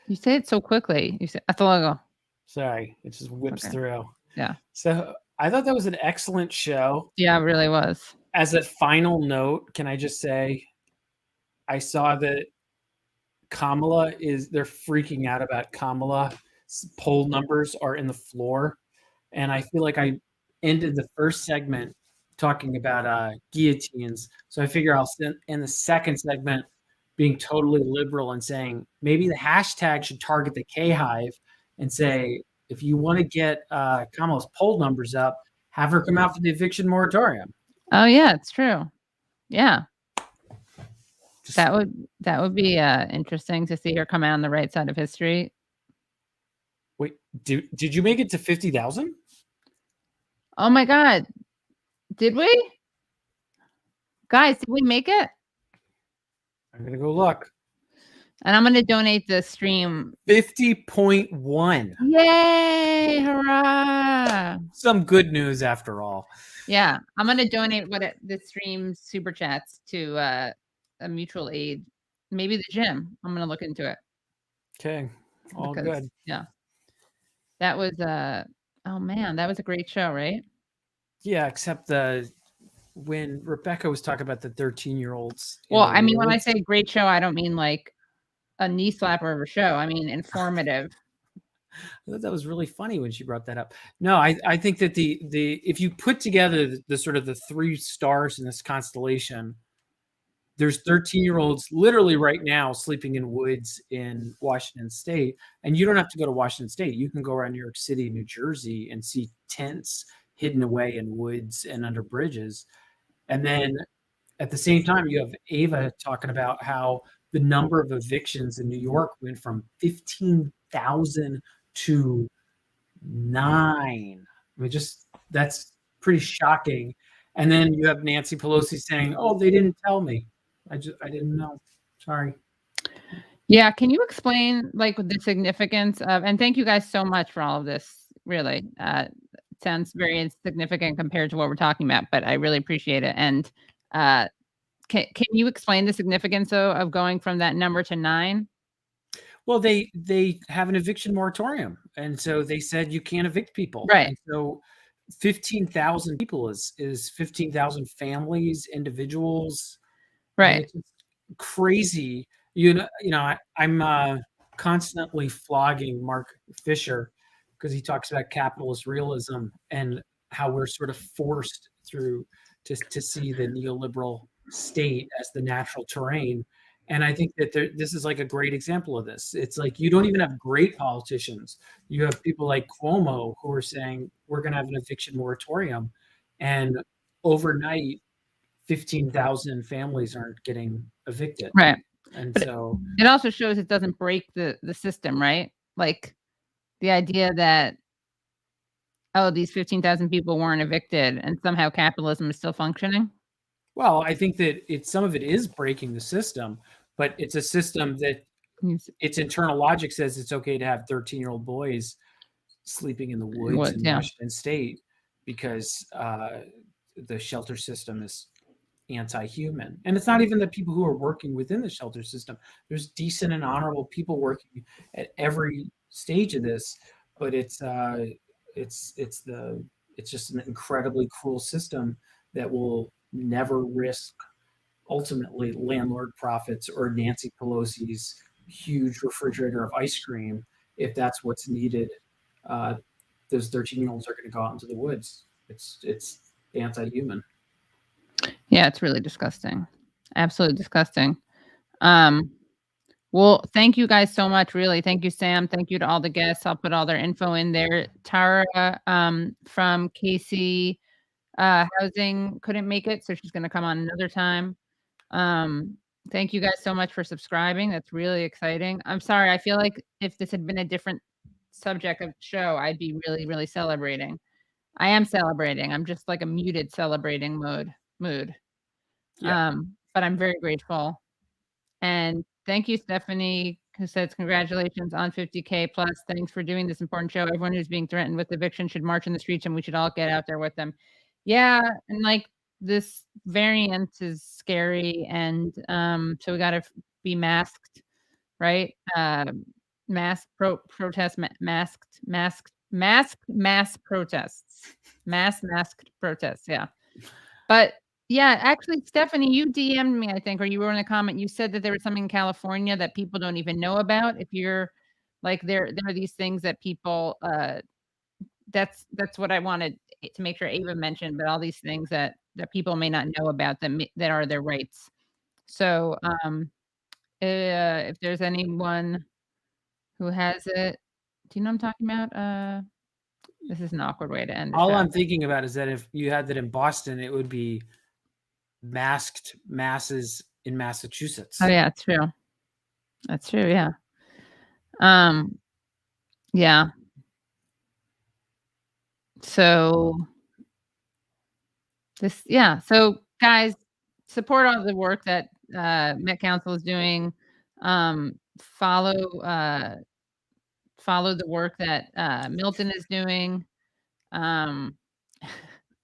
You say it so quickly. You say hasta luego. Sorry, it just whips through. Yeah. So I thought that was an excellent show. Yeah, it really was. As a final note, can I just say, I saw that they're freaking out about Kamala. Poll numbers are in the floor. And I feel like I ended the first segment talking about guillotines. So I figure I'll end the second segment being totally liberal and saying maybe the hashtag should target the K-Hive and say, if you want to get Kamala's poll numbers up, have her come out for the eviction moratorium. Oh yeah, it's true. Yeah. That would be interesting to see her come out on the right side of history. Wait, did you make it to 50,000? Oh my God. Did we? Guys, did we make it? I'm going to go look. And I'm going to donate the stream. 50.1. Yay! Hurrah! Some good news after all. Yeah. I'm going to donate the stream super chats to a mutual aid. Maybe the gym. I'm going to look into it. Okay. All good. Yeah. That was oh man, that was a great show, right? Yeah, except when Rebecca was talking about the 13-year-olds. Well, I mean, when I say great show, I don't mean like a knee slapper of a show. I mean informative. I thought that was really funny when she brought that up. No, I think that the if you put together the sort of the three stars in this constellation, there's 13-year-olds literally right now sleeping in woods in Washington State. And you don't have to go to Washington State. You can go around New York City, New Jersey, and see tents hidden away in woods and under bridges. And then at the same time, you have Ava talking about how the number of evictions in New York went from 15,000 to 9. I mean, that's pretty shocking. And then you have Nancy Pelosi saying, "Oh, they didn't tell me. I didn't know. Sorry." Yeah, can you explain like the significance of? And thank you guys so much for all of this. Really, it sounds very insignificant compared to what we're talking about, but I really appreciate it. And can you explain the significance of going from that number to 9? Well, they have an eviction moratorium, and so they said you can't evict people. Right. And so 15,000 people is 15,000 families, individuals. Right. It's crazy. You know, I'm constantly flogging Mark Fisher because he talks about capitalist realism and how we're sort of forced through to see the neoliberal state as the natural terrain. And I think that this is like a great example of this. It's like you don't even have great politicians. You have people like Cuomo who are saying we're going to have an eviction moratorium, and overnight 15,000 families aren't getting evicted. Right. And but so it also shows it doesn't break the system, right? Like the idea that, oh, these 15,000 people weren't evicted and somehow capitalism is still functioning. Well, I think that some of it is breaking the system, but it's a system that its internal logic says it's okay to have 13-year-old boys sleeping in the woods in Washington State because the shelter system is anti-human. And it's not even the people who are working within the shelter system. There's decent and honorable people working at every stage of this, but it's just an incredibly cruel system that will never risk ultimately landlord profits or Nancy Pelosi's huge refrigerator of ice cream if that's what's needed. Those 13-year-olds are going to go out into the woods. It's anti-human. Yeah, it's really disgusting. Absolutely disgusting. Well, thank you guys so much. Really, thank you, Sam. Thank you to all the guests. I'll put all their info in there. Tara from KC Housing couldn't make it, so she's going to come on another time. Thank you guys so much for subscribing. That's really exciting. I'm sorry. I feel like if this had been a different subject of show, I'd be really, really celebrating. I am celebrating. I'm just like a muted celebrating mood. Yeah. But I'm very grateful. And thank you, Stephanie, who says congratulations on 50K plus. Thanks for doing this important show. Everyone who's being threatened with eviction should march in the streets, and we should all get out there with them. Yeah, and like this variant is scary, and so we got to be masked, right? Mass protests, masked mass protests, masked protests. Yeah, but. Yeah, actually, Stephanie, you DM'd me, I think, or you wrote in a comment. You said that there was something in California that people don't even know about. If you're like, there are these things that people. That's what I wanted to make sure Ava mentioned. But all these things that people may not know about that are their rights. So, if there's anyone who has it, do you know what I'm talking about? This is an awkward way to end. All I'm thinking about is that if you had that in Boston, it would be masked masses in Massachusetts. Oh yeah, it's true. That's true. Yeah. Yeah. So so guys, support all the work that Met Council is doing. Follow the work that Milton is doing.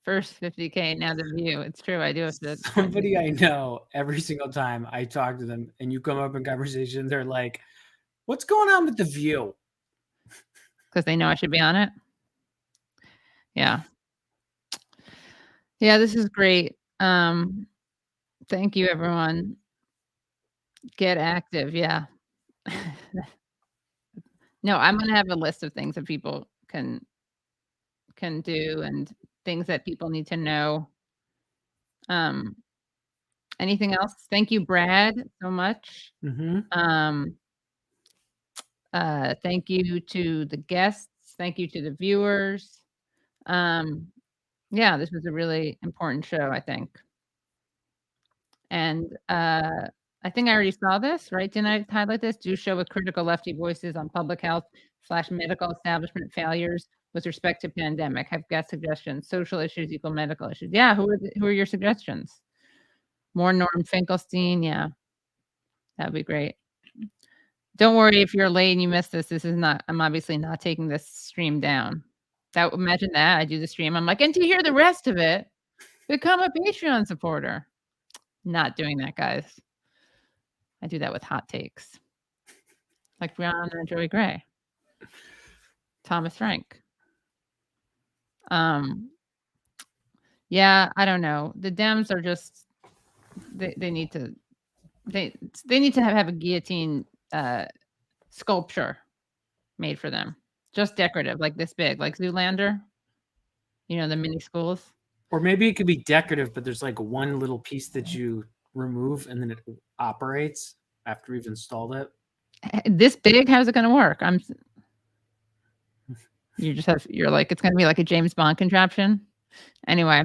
First 50K, now the View. It's true. I do have to. Somebody I know, every single time I talk to them and you come up in conversation, they're like, what's going on with the View? Because they know I should be on it. Yeah. Yeah, this is great. Thank you, everyone. Get active. Yeah. No, I'm going to have a list of things that people can do and things that people need to know. Anything else? Thank you, Brad, so much. Thank you to the guests. Thank you to the viewers. Yeah, this was a really important show, I think. And I think I already saw this, right? Didn't I highlight this? Do show with critical lefty voices on public health / medical establishment failures with respect to pandemic. Have guest suggestions. Social issues equal medical issues. Yeah, who are your suggestions? More Norm Finkelstein. Yeah, that'd be great. Don't worry if you're late and you missed this. This is not. I'm obviously not taking this stream down. Imagine that I do the stream. I'm like, and to hear the rest of it, become a Patreon supporter. Not doing that, guys. I do that with hot takes, like Brianna and Joey Gray, Thomas Frank. Yeah, I don't know. The Dems are just they need to have a guillotine sculpture made for them, just decorative, like this big, like Zoolander. You know, the mini schools. Or maybe it could be decorative, but there's like one little piece that you remove and then it operates after you've installed it. This big? How's it going to work? You're like, it's going to be like a James Bond contraption. Anyway.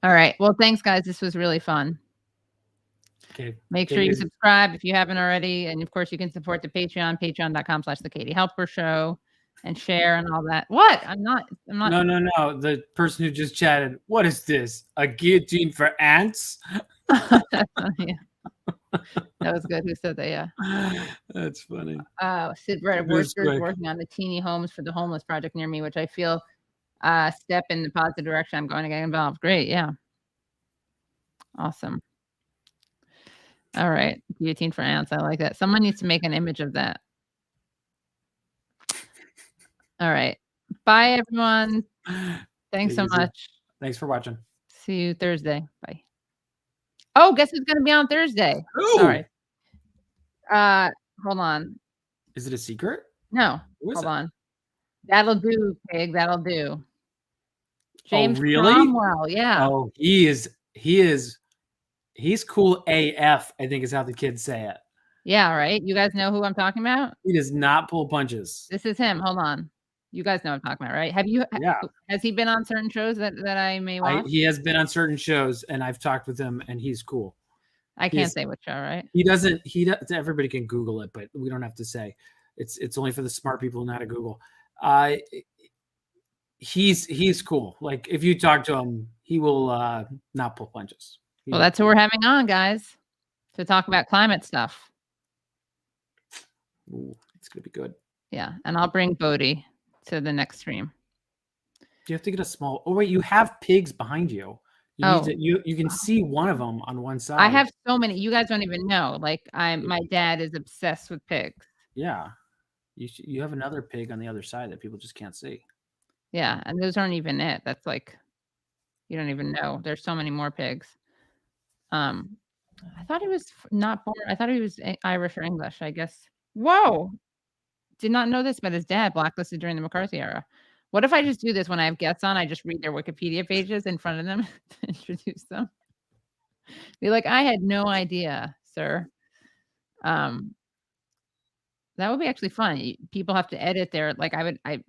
All right. Well, thanks, guys. This was really fun. Okay. Make sure you subscribe if you haven't already. And of course, you can support the Patreon, patreon.com/The Katie Halper Show, and share and all that. What? I'm not. No. The person who just chatted, what is this? A guillotine for ants? Yeah. That was good. Who said that? Yeah. That's funny. Sid Red Worcester is working on the teeny homes for the homeless project near me, which I feel step in the positive direction. I'm going to get involved. Great. Yeah. Awesome. All right. Guillotine for ants. I like that. Someone needs to make an image of that. All right. Bye, everyone. Thanks so much. Thanks for watching. See you Thursday. Bye. Oh, guess who's going to be on Thursday? Ooh. Sorry. Hold on. Is it a secret? No. Hold on. That'll do, Pig. That'll do. James really? Cromwell. Yeah. Oh, he is He's cool AF, I think is how the kids say it. Yeah, right. You guys know who I'm talking about? He does not pull punches. This is him. Hold on. You guys know what I'm talking about, right? Have you? Yeah. Has he been on certain shows that I may watch? He has been on certain shows, and I've talked with him, and he's cool. I can't say what show, right? He doesn't. Everybody can Google it, but we don't have to say. It's only for the smart people who know how to Google. He's cool. Like if you talk to him, he will not pull punches. Well, that's who we're having on, guys, to talk about climate stuff. Ooh, it's gonna be good. Yeah, and I'll bring Bodhi to the next stream. You have to get a small. Oh wait, you have pigs behind you. You can see one of them on one side. I have so many. You guys don't even know. Like my dad is obsessed with pigs. Yeah, you have another pig on the other side that people just can't see. Yeah, and those aren't even it. That's like, you don't even know. There's so many more pigs. I thought he was not born. I thought he was Irish or English, I guess. Whoa. Did not know this, but his dad blacklisted during the McCarthy era. What if I just do this when I have guests on? I just read their Wikipedia pages in front of them to introduce them. Be like, I had no idea, sir. That would be actually fun. People have to edit their, like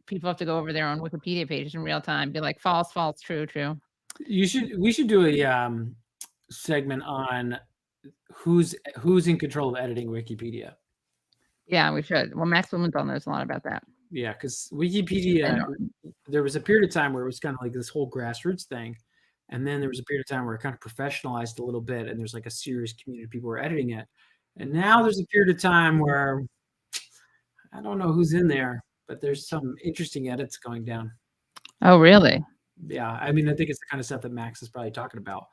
people have to go over their own Wikipedia pages in real time. Be like, false, false, true, true. We should do a segment on who's in control of editing Wikipedia. Yeah, we should. Well, Max Blumenthal knows a lot about that. Yeah, because Wikipedia, there was a period of time where it was kind of like this whole grassroots thing. And then there was a period of time where it kind of professionalized a little bit and there's like a serious community of people who are editing it. And now there's a period of time where I don't know who's in there, but there's some interesting edits going down. Oh, really? Yeah. I mean, I think it's the kind of stuff that Max is probably talking about.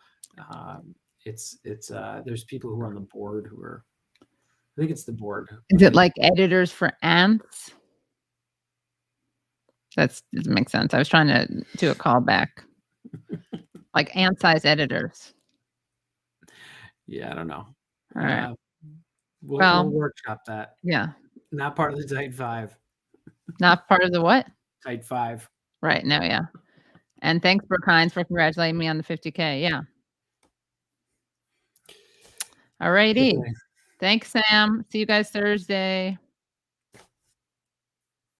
There's people who are on the board who are, I think it's the board. Is it like editors for ants? That doesn't make sense. I was trying to do a callback. Like ant size editors. Yeah, I don't know. All right. We'll workshop that. Yeah. Not part of the Tight 5. Not part of the what? Tight 5. Right. No, yeah. And thanks, Brooke Hines, for congratulating me on the 50K. Yeah. All righty. Okay. Thanks, Sam. See you guys Thursday.